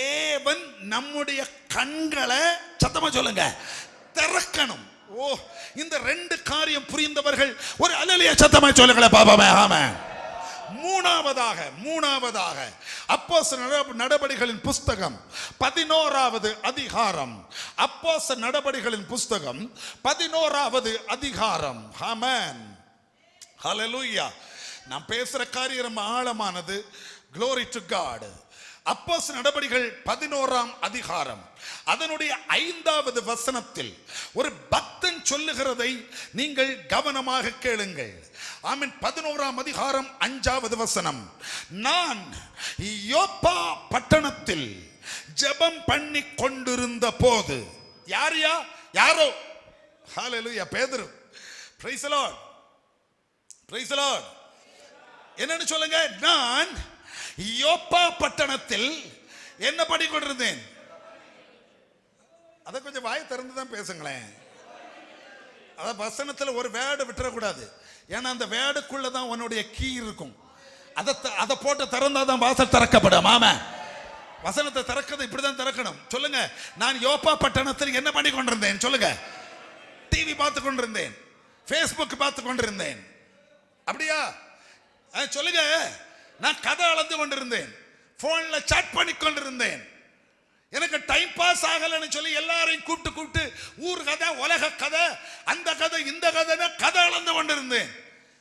தேவன் நம்முடைய கண்களை சத்தமா சொல்லுங்க திறக்கணும். ஓ, இந்த 2 காரியம் புரிந்தவர்கள் ஒரு அல்லேலூயா சத்தமா சொல்லுங்களே. பாபாமே. ஆமென். மூணாவதாக அப்போஸ்தலர் நடபடிகளின் புஸ்தகம் 11வது அதிகாரம். அப்போஸ்தலர் நடபடிகளின் புஸ்தகம் 11வது அதிகாரம். ஆமென். ஹல்லேலூயா. நான் பேசுற காரியம் ரொம்ப ஆழமானது. Glory to God. அப்போஸ்தலர் நடபடிகள் 11ஆம் அதிகாரம் அதனுடைய 5வது வசனத்தில் ஒரு பக்தன் சொல்லுகிறதை நீங்கள் கவனமாக கேளுங்கள். ஆமென். 11ஆம் அதிகாரம் 5வது வசனம். நான் யோப்பா பட்டணத்தில் ஜெபம் பண்ணி கொண்டிருந்த போது. யாரோ? ஹல்லேலூயா. பேதுரு. Praise the Lord. Praise the Lord. என்னன்னு சொல்லுங்க. நான் யோப்பா பட்டணத்தில் என்ன பண்ணி கொண்டிருந்தேன். அதை கொஞ்சம் வாய் திறந்து தான் பேசுங்களேன். அத வசனத்தில் ஒரு வேர்டு விட்டுறக்கூடாது. ஏன்னா அந்த வேர்டுக்குள்ள தான் உன்னுடைய கீ இருக்கும். அதை போட்டு திறந்தாதான் வாசல் திறக்கப்படும். ஆமென். வசனத்தை திறக்கிறது இப்படிதான் திறக்கணும். சொல்லுங்க. நான் யோப்பா பட்டணத்தில் என்ன பண்ணி கொண்டிருந்தேன் சொல்லுங்க. டிவி பார்த்து கொண்டிருந்தேன், ஃபேஸ்புக் பார்த்து கொண்டிருந்தேன். அப்படியா? சொல்லுங்க. நான் கதை அளந்து கொண்டிருந்தேன், போன்ல சாட் பண்ணி கொண்டிருந்தேன். எனக்கு டைம் பாஸ் ஆகலன்னு சொல்லி எல்லாரையும் கூப்பிட்டு ஊர் கதை, உலக கதை, அந்த கதை, இந்த கதை கதை அளந்து கொண்டிருந்தேன்.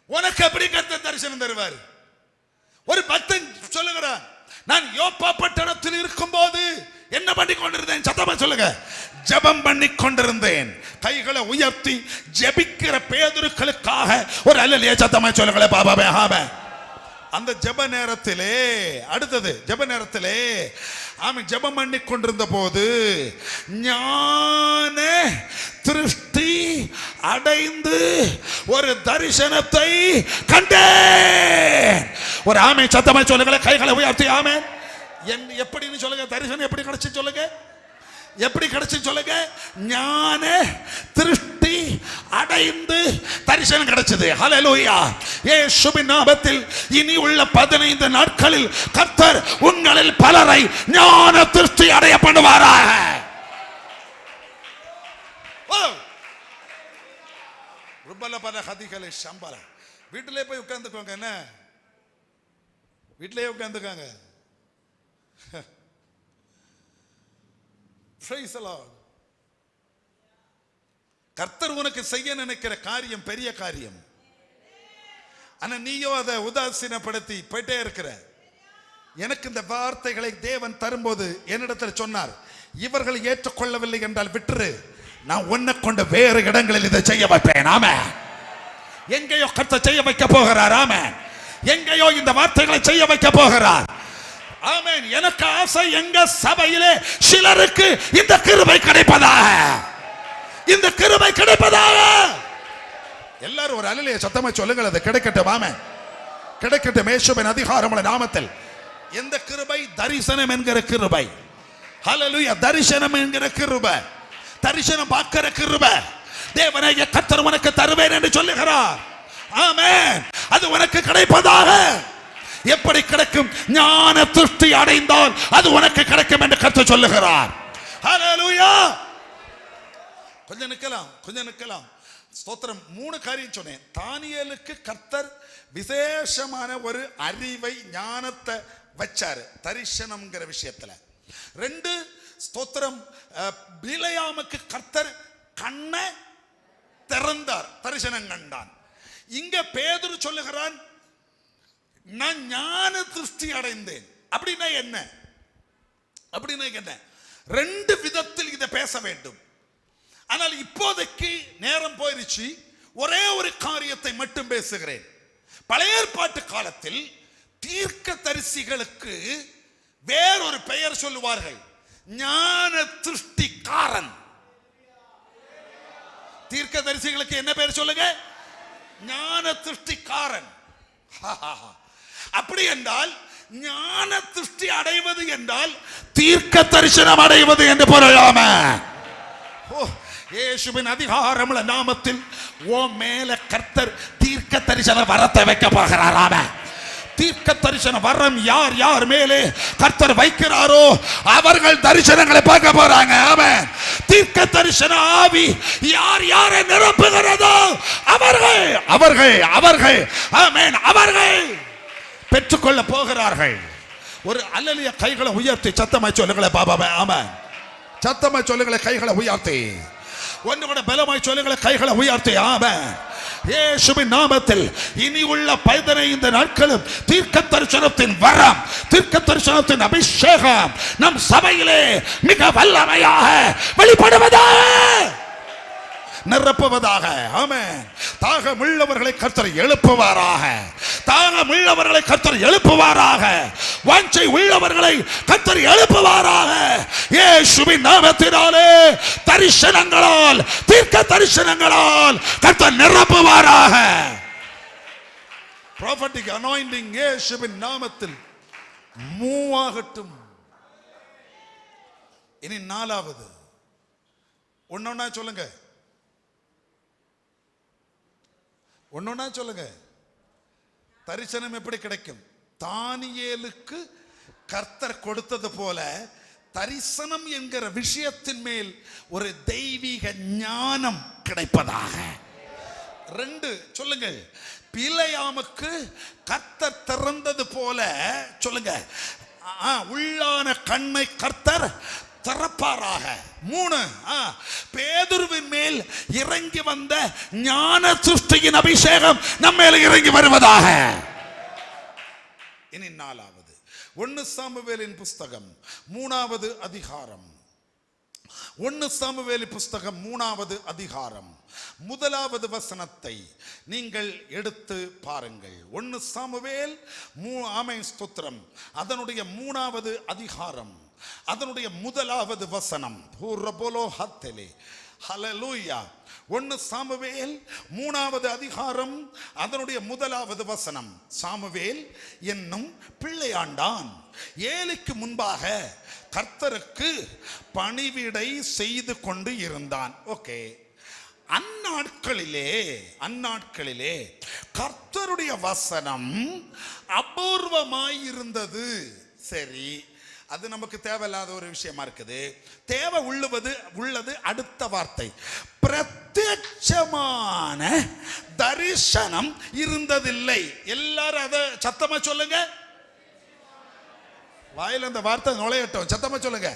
உனக்கு எப்படி கர்த்தர் தரிசனம் தருவார்? ஒரு பக்தன் சொல்லுகிறான், நான் யோப்பா பட்டணத்தில் இருக்கும் போது என்ன பண்ணி கொண்டிருந்தேன்? சத்தமா சொல்லுங்க. ஜெபம் பண்ணி கொண்டிருந்தேன். கைகளை உயர்த்தி ஜெபிக்கிற பேதுருக்களுக்காக ஒரு அல்லேலூயா சத்தமா சொல்லுங்களே பாபாவே. ஆமே. அந்த ஜெப நேரத்திலே, அடுத்தது ஜெப நேரத்திலே அவன் ஜெபம் பண்ணி கொண்டிருந்த போது ஞான திருஷ்டி அடைந்து ஒரு தரிசனத்தை கண்டேன். ஒரு ஆமே சத்தமா சொல்லுங்களே, கைகளை உயர்த்தி ஆமே. எப்படின்னு சொல்லுங்க, தரிசனம் எப்படி கிடைச்சு சொல்லுங்க, எப்படி கிடைச்சு சொல்லுங்க. ஞான திருஷ்டி அடைந்து தரிசனம் கிடைச்சது. ஹல்லேலூயா. இயேசுவின் நாமத்தில் இனி உள்ள 15 நாட்களில் கர்த்தர் உங்களில் பலரை ஞான திருஷ்டி அடைய பண்ணுவாராக. வீட்டிலே போய் உட்கார்ந்துக்கோங்க. என்ன வீட்டிலேயே உட்கார்ந்துக்காங்க. கர்த்தர் உனக்கு செய்ய நினைக்கிற காரியம் பெரிய காரியம். ஆனா நீயோ அதை உதாசீனப்படுத்தி போயிட்டே இருக்கிற. எனக்கு இந்த வார்த்தைகளை தேவன் தரும்போது என்னிடத்தில் சொன்னார், இவர்கள் ஏற்றுக்கொள்ளவில்லை என்றால் விட்டுரு, நான் உன்னை கொண்டு வேறு இடங்களில் இதை செய்ய வைப்பேன். ஆமே. எங்கேயோ கர்த்தர் செய்ய வைக்க போகிறார். ஆமே. எங்கேயோ இந்த வார்த்தைகளை செய்ய வைக்க போகிறார். ஆமென். எனக்கு ஆசை எங்க சபையிலே சிலருக்கு இந்த கிருபை கிடைப்பதாக, இந்த கிருபை கிடைப்பதாக. எல்லாரும் ஒரு அல்லேலூயா சத்தமா சொல்லுங்கள். அது கிடைக்கட்டும். ஆமென். கிடைக்கட்டும். இயேசுவின் அதிகாரமுள்ள நாமத்தில். எந்த கிருபை? தரிசனம் என்கிற கிருபை. ஹல்லேலூயா. தரிசனம் என்கிற கிருபை, தரிசனம் பார்க்கிற கிருபை தேவனே கர்த்தர் உனக்கு தருவேன் என்று சொல்லுகிறார். ஆமென். அது உனக்கு கிடைப்பதாக. எப்படி கிடைக்கும்? ஞான திருஷ்டி அடைந்தால் அது உனக்கு கிடைக்கும் என்று கர்த்தர் சொல்லுகிறார். ஹல்லேலூயா. கொஞ்சம் நிக்கலாம். ஸ்தோத்திரம். 3 காரியம் சொன்னேன். தானியேலுக்கு கர்த்தர் விசேஷமான ஒரு அறிவை, ஞானத்தை வச்சாரு தரிசனம்ங்கிற விஷயத்துல. 2 ஸ்தோத்திரம், பிலேயாமுக்கு கர்த்தர் கண்ணை திறந்தார், தரிசனம் கண்டான். இங்க பேதுரு சொல்லுகிறான், நான் ஞான திருஷ்டி அடைந்தேன். அப்படின்னா என்ன? 2 விதத்தில் இதை பேச வேண்டும். ஆனால் இப்போதைக்கு நேரம் போயிருச்சு. ஒரே ஒரு காரியத்தை மட்டும் பேசுகிறேன். பழைய ஏற்பாட்டு காலத்தில் தீர்க்க தரிசிகளுக்கு வேறொரு பெயர் சொல்லுவார்கள், ஞான திருஷ்டிக்காரன். தீர்க்க தரிசிகளுக்கு என்ன பெயர் சொல்லுங்க? ஞான திருஷ்டிக்காரன். அப்படி என்றால் ஞான திருஷ்டி அடைவது என்றால் தீர்க்க தரிசனம் அடைவது என்று பொருளாம. இயேசுவின் அதிகாரமுள்ள நாமத்தில் ஓ மேல கர்த்தர் தீர்க்க தரிசன வரத்தை வைக்க போகிறாராம. தீர்க்க தரிசன வரம் யார் யார் மேலே கர்த்தர் வைக்கிறாரோ அவர்கள் தரிசனங்களை பார்க்க போறாங்க. ஆமென். தீர்க்க தரிசன ஆவி யார் யாரை நிரப்புகிறதோ அவர்கள் அவர்கள் அவர்கள் ஆமென் அவர்கள் பெற்றுக்கொள்ள போகிறார்கள். ஒரு அல்லேலூயா. கைகளை உயர்த்தி சத்தமாய் சொல்லுங்களே பாபாவே. ஆமென். சத்தமாய் சொல்லுங்களே, கைகளை உயர்த்தி. ஒன்று கூட பலமாய் சொல்லுங்களே, கைகளை உயர்த்தி. ஆமென். இயேசுவின் நாமத்தில் இனி உள்ள 15 நாட்களும் தீர்க்க தரிசனத்தின் வரம், தீர்க்க தரிசனத்தின் அபிஷேகம் நம் சபையிலே மிக வல்லமையாக வெளிப்படுவதாக, நிரப்புவதாக. ஆமென். தாகமுள்ளவர்களை கர்த்தர் எழுப்புவாராக. தாகமுள்ளவர்களை கர்த்தர் எழுப்புவாராக. வாஞ்சை உள்ளவர்களை கர்த்தர் எழுப்புவாராக. இயேசுவின் நாமத்தினாலே தரிசனங்களால், தீர்க்க தரிசனங்களால் கர்த்தர் நிரப்புவாராக. prophetic anointing இயேசுவின் நாமத்தில் மூவ் ஆகட்டும். இனி 4வது ஒண்ணொண்ணா சொல்லுங்க, ஒன்னொன்னா சொல்லுங்க. தரிசனம் எப்படி கிடைக்கும்? தானியேலுக்கு கர்த்தர் கொடுத்தது போல தரிசனம் என்கிற விஷயத்தின் மேல் ஒரு தெய்வீக ஞானம் கிடைப்பதாக. 2 சொல்லுங்க. பிலேயாமுக்கு கர்த்தர் திறந்தது போல சொல்லுங்க, உள்ளான கண்ணை கர்த்தர் திறப்பாராக. 3 பேதுருவின் மேல் இறங்கி வந்த ஞான சிருஷ்டியின் அபிஷேகம் நம்ம மேல இறங்கி வருவதாக. இனி 4வது 1 சாமுவேலின் புஸ்தகம் 3வது அதிகாரம். 1 சாமுவேலின் புஸ்தகம் 3வது அதிகாரம் 1வது வசனத்தை நீங்கள் எடுத்து பாருங்கள். 1 சாமுவேல் ஆமென் ஸ்தோத்திரம். அதனுடைய 3வது அதிகாரம் அதனுடைய 1வது வசனம். ஹல்லேலூயா. 1 சாமுவேல் 3வது அதிகாரம் அதனுடைய 1வது வசனம். சாமுவேல் என்னும் பிள்ளையாண்டான் ஏலிக்கு முன்பாக கர்த்தருக்கு பணிவிடை செய்து கொண்டு இருந்தான். ஓகே. அந்நாட்களிலே கர்த்தருடைய வசனம் அபூர்வமாயிருந்தது. சரி, அது நமக்கு தேவையில்லாத ஒரு விஷயமா இருக்குது. தேவை உள்ளது அடுத்த வார்த்தை. பிரத்யட்சமான தரிசனம் இருந்ததில்லை. எல்லாரும் அதை சத்தமா சொல்லுங்க. வாயில அந்த வார்த்தை நுழையட்டும். சத்தமா சொல்லுங்க.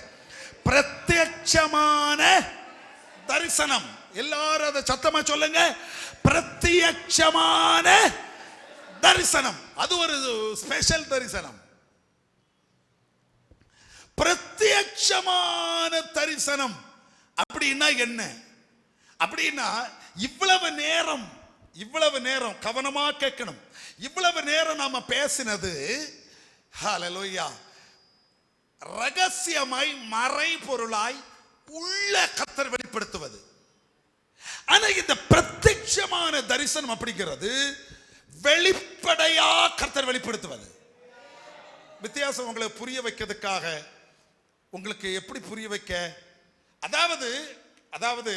பிரத்யட்சமான தரிசனம். எல்லாரும் அதை சத்தமா சொல்லுங்க. பிரத்யட்சமான தரிசனம். அது ஒரு ஸ்பெஷல் தரிசனம். பிரத்யட்சமான தரிசனம் அப்படின்னா என்ன? அப்படின்னா இவ்வளவு நேரம் கவனமா கேட்கணும். இவ்வளவு நேரம் நாம பேசினது ஹல்லேலூயா ரகசியமாய் மறைபொருளாய் உள்ள கர்த்தர் வெளிப்படுத்துவது. ஆனா இந்த பிரத்யட்சமான தரிசனம் அப்படிங்கிறது வெளிப்படையா கர்த்தர் வெளிப்படுத்துவது. வித்தியாசம் உங்களுக்கு புரிய வைக்கிறதுக்காக உங்களுக்கு எப்படி புரிய வைக்க, அதாவது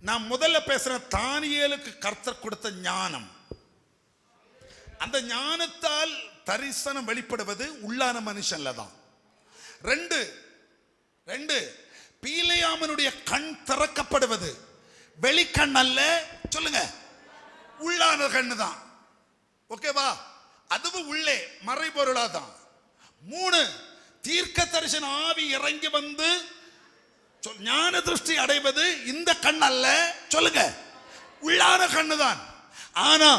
நான் முதல்ல பேசுற தானியேலுக்கு கர்த்தர் கொடுத்த ஞானம், அந்த ஞானத்தால் தரிசனம் வெளிப்படுவது உள்ளான மனுஷன்ல தான். 2 பீலையாமனுடைய கண் திறக்கப்படுவது வெளிக்கண் அல்ல. சொல்லுங்க, உள்ளான கண்ணு தான். ஓகேவா? அதுவும் உள்ளே மறைபொருளா தான். 3 தீர்க்க தரிசன ஆவி இறங்கி வந்து ஞான திருஷ்டி அடைவது இந்த கண் அல்ல. சொல்லுங்க, உள்ளான கண்ணு தான். ஆனா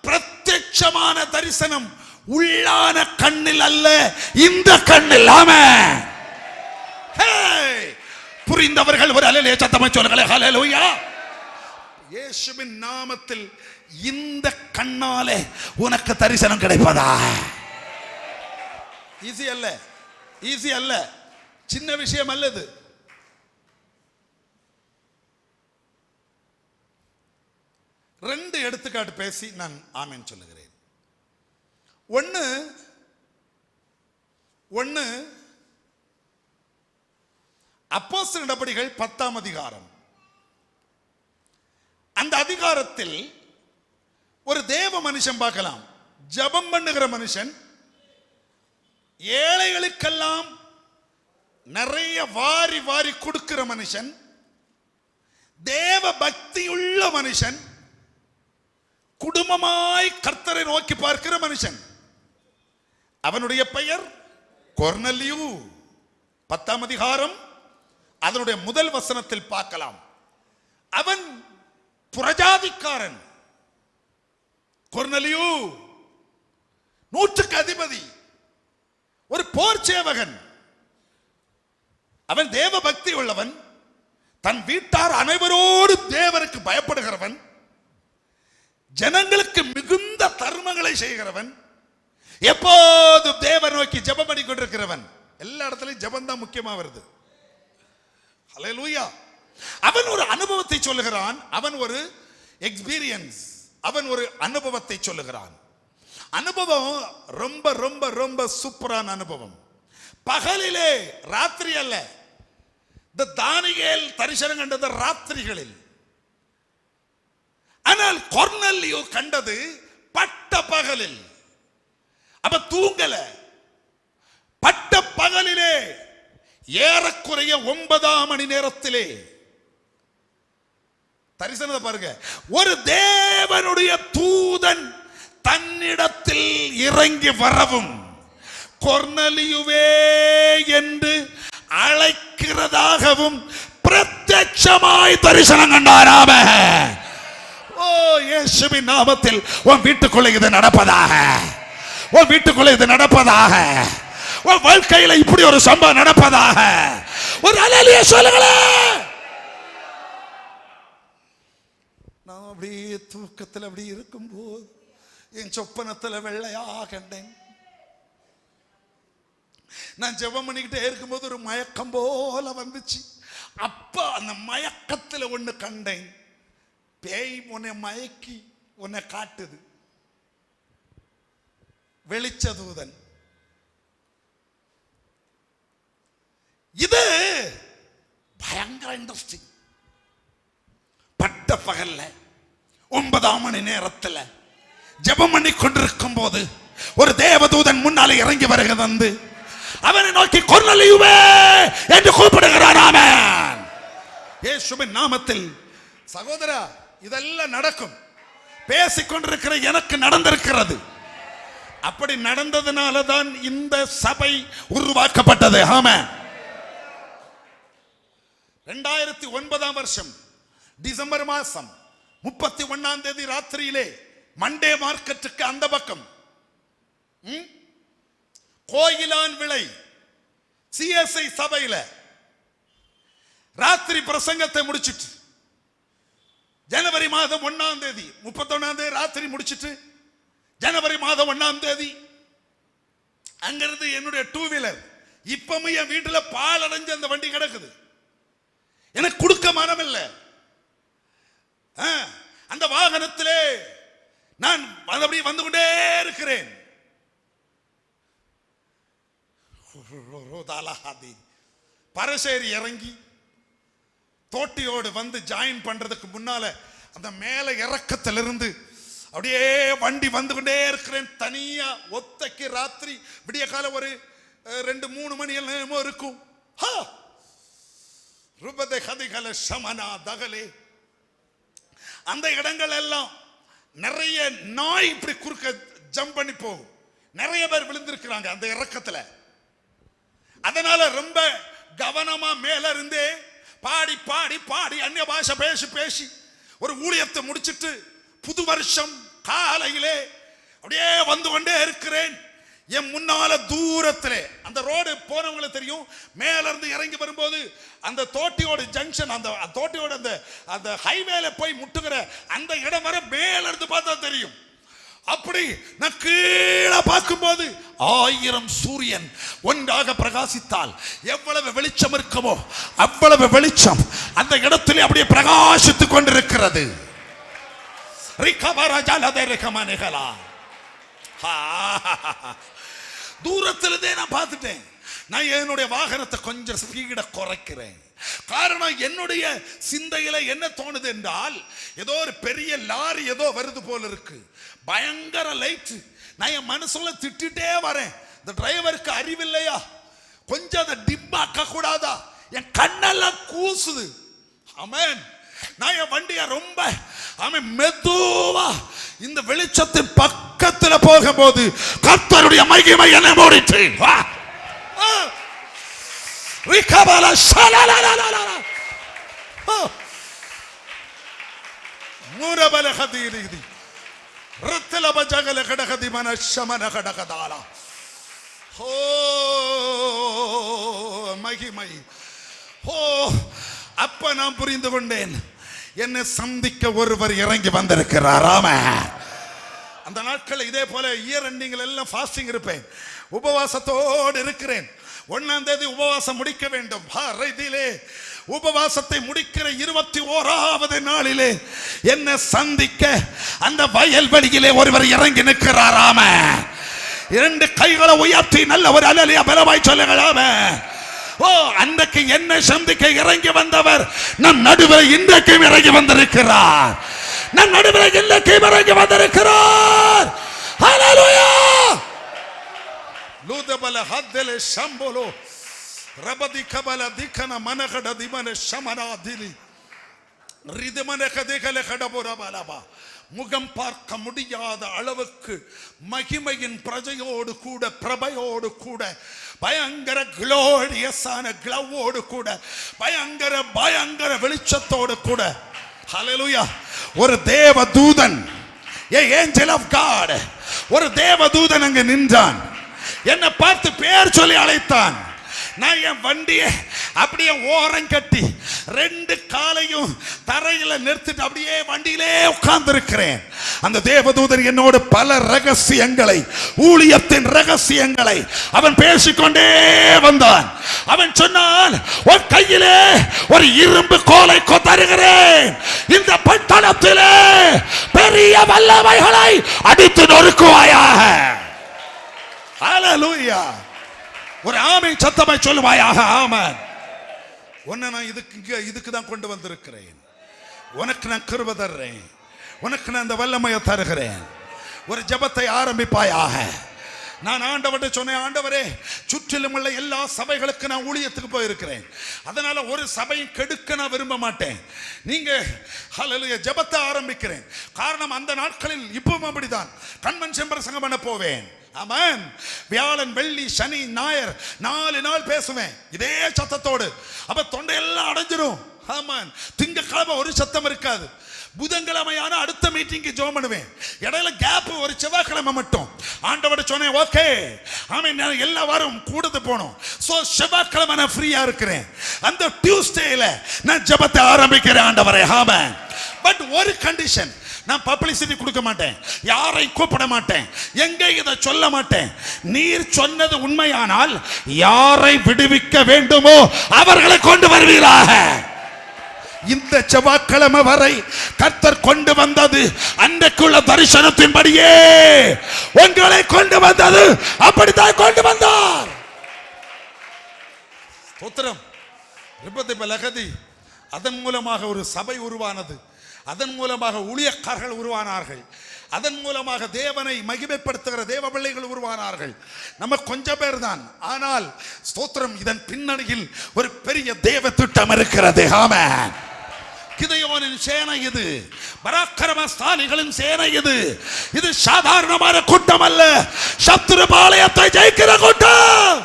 பிரத்யட்சமான தரிசனம் உள்ளான கண்ணில் அல்ல, இந்த கண்ணில். ஆமென். புரிந்தவர்கள் ஒரு அல்லேலூயா சத்தமா சொல்லுங்களே. ஹல்லேலூயா. இயேசுவின் நாமத்தில் இந்த கண்ணாலே உனக்கு தரிசனம் கிடைப்பதா? ஈஸி அல்ல, சின்ன விஷயம் அல்லது. ரெண்டு எடுத்துக்காட்டு பேசி நான் ஆமென் சொல்லுகிறேன். ஒன்னு அப்போஸ்தலர் நடபடிகள் 10ஆம் அதிகாரம். அந்த அதிகாரத்தில் ஒரு தேவ மனுஷன் பார்க்கலாம். ஜெபம் பண்ணுகிற மனுஷன், ஏழைகளுக்கெல்லாம் நிறைய வாரி வாரி கொடுக்கிற மனுஷன், தேவ பக்தியுள்ள மனுஷன், குடும்பமாய் கர்த்தரை நோக்கி பார்க்கிற மனுஷன். அவனுடைய பெயர் கொர்நேலியு. 10ஆம் அதிகாரம் அதனுடைய முதல் வசனத்தில் பார்க்கலாம். அவன் புரஜாதிக்காரன். கொர்நேலியு 100க்கு அதிபதி, ஒரு போர் சேவகன். அவன் தேவ பக்தி உள்ளவன், தன் வீட்டார் அனைவரோடு தேவனுக்கு பயப்படுகிறவன், ஜனங்களுக்கு மிகுந்த தர்மங்களை செய்கிறவன், எப்போதும் தேவன் நோக்கி ஜெபம் பண்ணி கொண்டிருக்கிறவன். எல்லா இடத்துலயும் ஜெபம் தான் முக்கியமா வருது. ஹல்லேலூயா. அவன் ஒரு அனுபவத்தை சொல்லுகிறான். அவன் ஒரு எக்ஸ்பீரியன்ஸ், அவன் ஒரு அனுபவத்தை சொல்லுகிறான். அனுபவம் ரொம்ப ரொம்ப ரொம்ப சூப்பரான அனுபவம். பகலிலே, ராத்திரி அல்ல. இந்த தானியேல் தரிசனம் கண்டது ராத்திரிகளில். ஆனால் கொர்நேலியு கண்டது பட்ட பகலில். அப்ப தூங்கல, பட்ட பகலிலே ஏறக்குறைய 9ஆம் மணி நேரத்திலே தரிசனத்தை பாருங்க. ஒரு தேவனுடைய தூதன் தன்னிடத்தில் இறங்கி வரவும், கொர்நேலியுவே என்று அழைக்க இருக்கிறதாகவும் பிரத்யட்சமாய் தரிசனம் கண்டாராம. ஓ, இயேசுவின் நாமத்தில் உன் வீட்டுக்குள்ள இது நடப்பதாக, உன் வீட்டுக்குள்ள இது நடப்பதாக, உன் வாழ்க்கையில இப்படி ஒரு சம்பவம் நடப்பதாக. ஒரு அல்லேலூயா சொல்லுங்களேன். நான் அப்படியே தூக்கத்தில் அப்படி இருக்கும்போது என் சொப்பனத்தில் வெள்ளையா கண்டேன். நான் ஜெபம் பண்ணிக்கிட்டே இருக்கும்போது ஒரு மயக்கம் போல வந்துச்சு. அப்ப அந்த மயக்கத்தில் ஒண்ணு கண்டேன். பேய் உன்னை மயக்கி உன்னை காட்டுது. வெளிச்ச தூதன். இது பயங்கர இன்ட்ரெஸ்டிங். பட்ட பகல்ல 9ஆம் மணி நேரத்தில் ஜெபம் பண்ணி கொண்டிருக்கும் போது ஒரு தேவதூதன் முன்னாலே இறங்கி வருகிறது. வந்து அவனை நோக்கி கொர்நேலியுவே என்று கூப்பிடுகிறான். ஆமென். இயேசுவின் நாமத்தில். சகோதரா, இதெல்லாம் நடக்கும். பேசிக்கொண்டிருக்கிற எனக்கு நடந்திருக்கிறது. அப்படி நடந்ததுனால தான் இந்த சபை உருவாக்கப்பட்டது. ஆமென். 2009ஆம் வருஷம் டிசம்பர் மாசம் 31ஆம் தேதி ராத்திரியிலே மண்டே மார்க்கெட்டுக்கு அந்த பக்கம் கோயிலான் விளை சிஎஸ்ஐ சபையில ராத்திரி பிரசங்கத்தை முடிச்சிட்டு ஜனவரி மாதம் 1ஆம் தேதி 31ஆம் தேதி ராத்திரி முடிச்சிட்டு ஜனவரி மாதம் 1ஆம் தேதி அங்கிருந்து என்னுடைய 2 வீலர் இப்பவும் என் வீட்டுல பால் அடைஞ்சு அந்த வண்டி கிடக்குது. எனக்கு கொடுக்க மனம் இல்லை. அந்த வாகனத்திலே நான் அப்படி வந்து கொண்டே இருக்கிறேன். பரசேரி இறங்கி தோட்டியோடு வந்து ஜாயின் பண்றதுக்கு முன்னால அந்த மேல இறக்கத்திலிருந்து அப்படியே வண்டி வந்து கொண்டே இருக்கிறேன். தனியா ஒத்தைக்கு ராத்திரி விடிய கால ஒரு 2-3 மணி எல்லாம் இருக்கும். அந்த இடங்கள் எல்லாம் நிறைய நாய் இப்படி குறுக்க ஜம்ப் பண்ணி போகும். நிறைய பேர் விழுந்திருக்கிறாங்க அந்த இறக்கத்துல. அதனால ரொம்ப கவனமா மேல இருந்தே பாடி பாடி பாடி அந்நிய பாஷை பேசி பேசி ஒரு ஊழியத்தை முடிச்சிட்டு புது வருஷம் காலையிலே அப்படியே வந்து கொண்டே இருக்கிறேன். என் முன்னால தூரத்திலே அந்த ரோடு போனவங்களுக்கு தெரியும். மேல இருந்து இறங்கி வரும்போது அந்த தோட்டியோட ஜங்ஷன், அந்த தோட்டியோட அந்த ஹைவேல போய் முட்டுகிற அந்த இடம் வர மேல இருந்து பார்த்தா தெரியும். அப்படி நான் கீழே பார்க்கும்போது 1000 சூரியன் ஒன்றாக பிரகாசித்தால் எவ்வளவு வெளிச்சம் இருக்குமோ அவ்வளவு வெளிச்சம் அந்த இடத்திலே அப்படியே பிரகாசித்துக் கொண்டிருக்கிறது. தூரத்திலிருந்தே நான் பார்த்துட்டேன். நான் என்னுடைய வாகனத்தை கொஞ்சம் ஸ்பீட குறைக்கிறேன். காரணம், என்னுடைய சிந்தையில என்ன தோணுது என்றால் ஏதோ ஒரு பெரிய லாரி ஏதோ வருது போல இருக்கு. பயங்கர லைட். நான் என் மனசுல திட்டிட்டே வரேன், இந்த டிரைவருக்கு அறிவில்லையா, கொஞ்சம் அதை டிம்மாக்க கூடாதா? என் கண்ணெல்லாம் கூசுது. ஆமென். நான் என் வண்டியை ரொம்ப மெதுவா இந்த வெளிச்சத்தின் பக்கத்துல போகும்போது கர்த்தருடைய மகிமை என்னை மூடிட்டு மகிமை. அப்ப நான் புரிந்து கொண்டேன், என்னை சந்திக்க ஒருவர் இறங்கி வந்திருக்கிறார். அந்த நாட்கள் இதே போல இயர் எண்டிங்ல எல்லாம் ஃபாஸ்டிங் இருப்பேன், உபவாசத்தோடு இருக்கிறேன். 1ஆம் தேதி உபவாசம் முடிக்க வேண்டும். உபவாசத்தை முடிக்கிற 21வது நாளிலே என்னை சந்திக்க அந்த வயல்வெளியிலே ஒருவர் இறங்கி நிற்கிறாராம. 2 கைகளை உயர்த்தி நல்ல ஒரு அல்லேலூயா பலமாய் சொல்லுங்களாமே. ஓ, அன்றைக்கு என்னை சந்திக்க இறங்கி வந்தவர் நம் நடுவில் இன்றைக்கும் இறங்கி வந்திருக்கிறார். நம் நடுவில் இன்றைக்கும் இறங்கி வந்திருக்கிறார். ஹல்லேலூயா. லூதபல ஹத்தலே ஷம்போலோ ரபதி கபல திகன மனகட திமன ஷமனா திலி ரிதமன கதேகல கடபோரபலபா முகம் பார்க்க முடியாத அளவுக்கு மகிமையின் பிரஜையோடு கூட, பிரபையோடு கூட, பயங்கர குளோரியஸான கிளவோடு கூட, பயங்கர வெளிச்சத்தோடு கூட, ஹல்லேலூயா, ஒரு தேவ தூதன், ஏஞ்சல் ஆஃப் காட், ஒரு தேவ தூதன் அங்கு நின்றான். என்னை பார்த்து பேர் சொல்லி அழைத்தான். நான் என் வண்டியை அப்படியே ஓரம் கட்டி 2 காலையும் தரையில நிறுத்திட்டு அப்படியே வண்டியிலே உட்கார்ந்து இருக்கிறேன். அந்த தேவதூதன் என்னோடு பல ரகசியங்களை, ஊழியத்தின் ரகசியங்களை அவன் பேசிக்கொண்டே வந்தான். அவன் சொன்னான், உன் கையிலே ஒரு இரும்பு கோலை தருகிறேன், இந்த பட்டணத்திலே பெரிய வல்லமைகளை அடித்து நொறுக்குவாயாக. ஹல்லேலூயா. ஒரு ஆமென் சத்தமாய் சொல்லுவாயாக. ஆமென். உன்னை நான் இதுக்கு தான் கொண்டு வந்திருக்கிறேன். உனக்கு நான் கிருபை தர்றேன், உனக்கு நான் அந்த வல்லமையை தருகிறேன். ஒரு ஜெபத்தை ஆரம்பிப்பாயாக. நான் ஆண்டவர்கிட்ட சொன்னேன், ஆண்டவரே, சுற்றிலும் உள்ள எல்லா சபைகளுக்கு நான் ஊழியத்துக்கு போயிருக்கிறேன். அதனால ஒரு சபையும் கெடுக்க நான் விரும்ப மாட்டேன். நீங்க ஹல்லேலூயா ஜெபத்தை ஆரம்பிக்கிறேன். காரணம், அந்த நாட்களில் இப்பவும் அப்படிதான் கன்வென்ஷன் பிரசங்கம் பண்ண போவேன். ஆமென். வியாழன், வெள்ளி, சனி, ஞாயிறு 4 நாள் பேசுவேன் இதே சத்தத்தோடு. அப்ப தொண்டையெல்லாம் அடைஞ்சிரும். ஆமென். திங்கட்கிழமை ஒரு சத்தம் இருக்காது. புதன்கிழமையான அடுத்த மீட்டிங்க்கு ஜெபம் பண்ணுவேன். இடையில கேப் ஒரு செவ்வாய்க்கிழமை மட்டும். ஆண்டவர்கிட்ட சொன்னேன், ஓகே ஆமென், நான் எல்லா வாரம் கூடது போனோம். சோ செவ்வாய்க்கிழமை நான் ஃப்ரீயா இருக்கிறேன். அந்த டியூஸ்டேல நான் ஜெபத்தை ஆரம்பிக்கிறேன். ஆண்டவரே ஆமென். பட் ஒரு கண்டிஷன், நான் பப்ளிசிட்டி கொடுக்க மாட்டேன், யாரையும் கூப்பிட மாட்டேன், எங்க இதை சொல்ல மாட்டேன். நீர் சொன்னது உண்மையானால் யாரை விடுவிக்க வேண்டுமோ அவர்களை கொண்டு வருவீராக. இந்த செவ்வாய்க்கிழமை வரை கர்த்தர் கொண்டு வந்தது அன்றைக்குள்ள தரிசனத்தின்படியே உங்களை கொண்டு வந்தது, அப்படித்தான் கொண்டு வந்தார். ஸ்தோத்திரம். அதன் மூலமாக ஒரு சபை உருவானது, அதன் மூலமாக ஊழியக்காரர்கள் உருவானார்கள், அதன் மூலமாக தேவனை மகிமைப்படுத்துகிற தேவ பிள்ளைகள் உருவானார்கள். நம்ம கொஞ்சம் பேர் தான். ஆனால் ஸ்தோத்திரம், இதன் பின்னணியில் ஒரு பெரிய தேவ திட்டம் இருக்கிறது. ஆமென். கிதையோனின் சேனை இது, பராக்கிரமசாலிகளின் சேனை இது. இது சாதாரணமான கூட்டம் அல்ல, சத்துரு பாளையத்தை ஜெயிக்கிற கூட்டம்.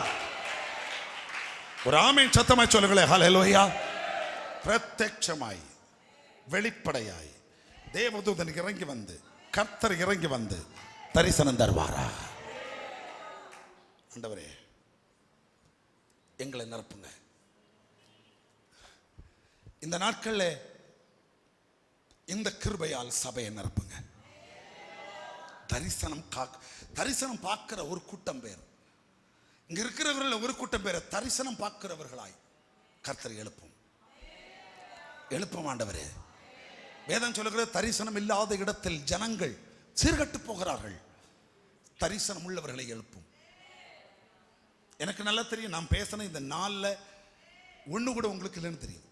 ஒரு ஆமென் சத்தமாய் சொல்லுங்களேன். ஹல்லேலூயா. பிரத்யட்சமாய், வெளிப்படையாய் தேவதூதன் இறங்கி வந்து, கர்த்தர் இறங்கி வந்து தரிசனம் தருவாரா? ஆண்டவரே, எங்களை நிரப்புங்க. இந்த நாட்கள்ல இந்த கிருபையால் சபையை நிரப்புங்க. தரிசனம் பார்க்கிற ஒரு கூட்டம் பேர், இங்க இருக்கிறவர்கள் ஒரு கூட்டம் பேர் தரிசனம் பார்க்கிறவர்களாய் கர்த்தர் எழுப்பும் ஆண்டவரே. வேதம் சொல்லுகிற தரிசனம் இல்லாத இடத்தில் ஜனங்கள் சீர்கட்டு போகிறார்கள். தரிசனம் உள்ளவர்களை எழுப்பும். எனக்கு நல்லா தெரியும், நான் பேசின இந்த நாள்ல ஒண்ணு கூட உங்களுக்கு இல்லைன்னு தெரியும்.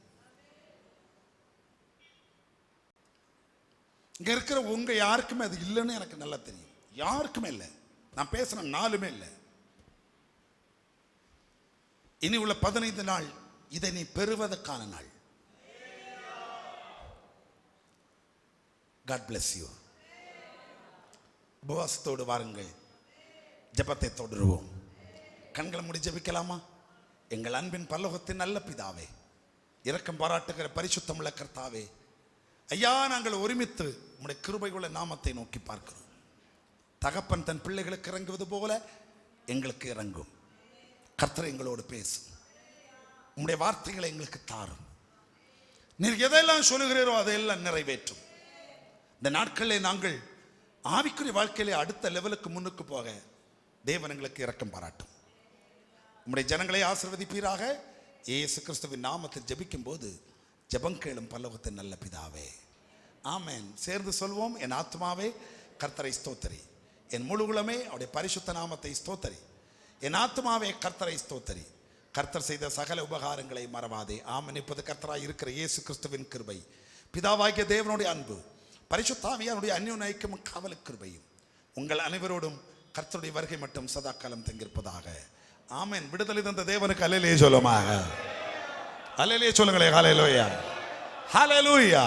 இங்க இருக்கிற உங்க யாருக்குமே அது இல்லைன்னு எனக்கு நல்லா தெரியும். யாருக்குமே இல்லை. நான் பேசின நாளுமே இல்லை. இனி உள்ள 15 நாள் இதை நீ பெறுவதற்கான நாள். God bless you. உபவாசத்தோடு வாருங்கள், ஜெபத்தை தொடருவோம். கண்களை மூடி ஜெபிக்கலாமா? எங்கள் அன்பின் பரலோகத்தின் நல்ல பிதாவே, இரக்கம் பாராட்டுகிற பரிசுத்தமுள்ள கர்த்தாவே, ஐயா, நாங்கள் ஒருமித்து உம்முடைய கிருபையுள்ள நாமத்தை நோக்கி பார்க்கிறோம். தகப்பன் தன் பிள்ளைகளுக்கு இறங்குவது போல எங்களுக்கு இறங்கும். கர்த்தர் எங்களோடு பேசும். உம்முடைய வார்த்தைகளை எங்களுக்கு தாரும். நீர் எதெல்லாம் சொல்லுகிறீரோ அதையெல்லாம் நிறைவேற்றும். இந்த நாட்களிலே நாங்கள் ஆவிக்குரிய வாழ்க்கையிலே அடுத்த லெவலுக்கு முன்னுக்கு போக தேவன் எங்களுக்கு இரக்கம் பாராட்டும். உம்முடைய ஜனங்களை ஆசீர்வதிப்பீராக. இயேசு கிறிஸ்துவின் நாமத்தில் ஜெபிக்கும் போது ஜெபம் கேளும் பரலோகத்தின் நல்ல பிதாவே. ஆமென். சேர்ந்து சொல்வோம். என் ஆத்மாவே கர்த்தரை ஸ்தோத்தரி, என் முழு உளமே அவருடைய பரிசுத்த நாமத்தை ஸ்தோத்தரி. என் ஆத்மாவே கர்த்தரை ஸ்தோத்தரி, கர்த்தர் செய்த சகல உபகாரங்களை மறவாதே. ஆமென். இப்போது கர்த்தராய் இருக்கிற இயேசு கிறிஸ்துவின் கிருபை, பிதாவாகிய தேவனுடைய அன்பு, பரிசுத்த ஆவியானுடைய அந்யோன்ய ஐக்கியமும் காவல் கிருபையும் உங்கள் அனைவரோடும் கர்த்தருடைய வருகை மட்டும் சதா காலம் தங்கியிருப்பதாக. ஆமென். விடுதலை தந்த தேவனுக்கு அல்லேலூயா சொல்லுமாக. அல்லேலூயா சொல்லுங்களே. ஹல்லேலூயா, ஹல்லேலூயா.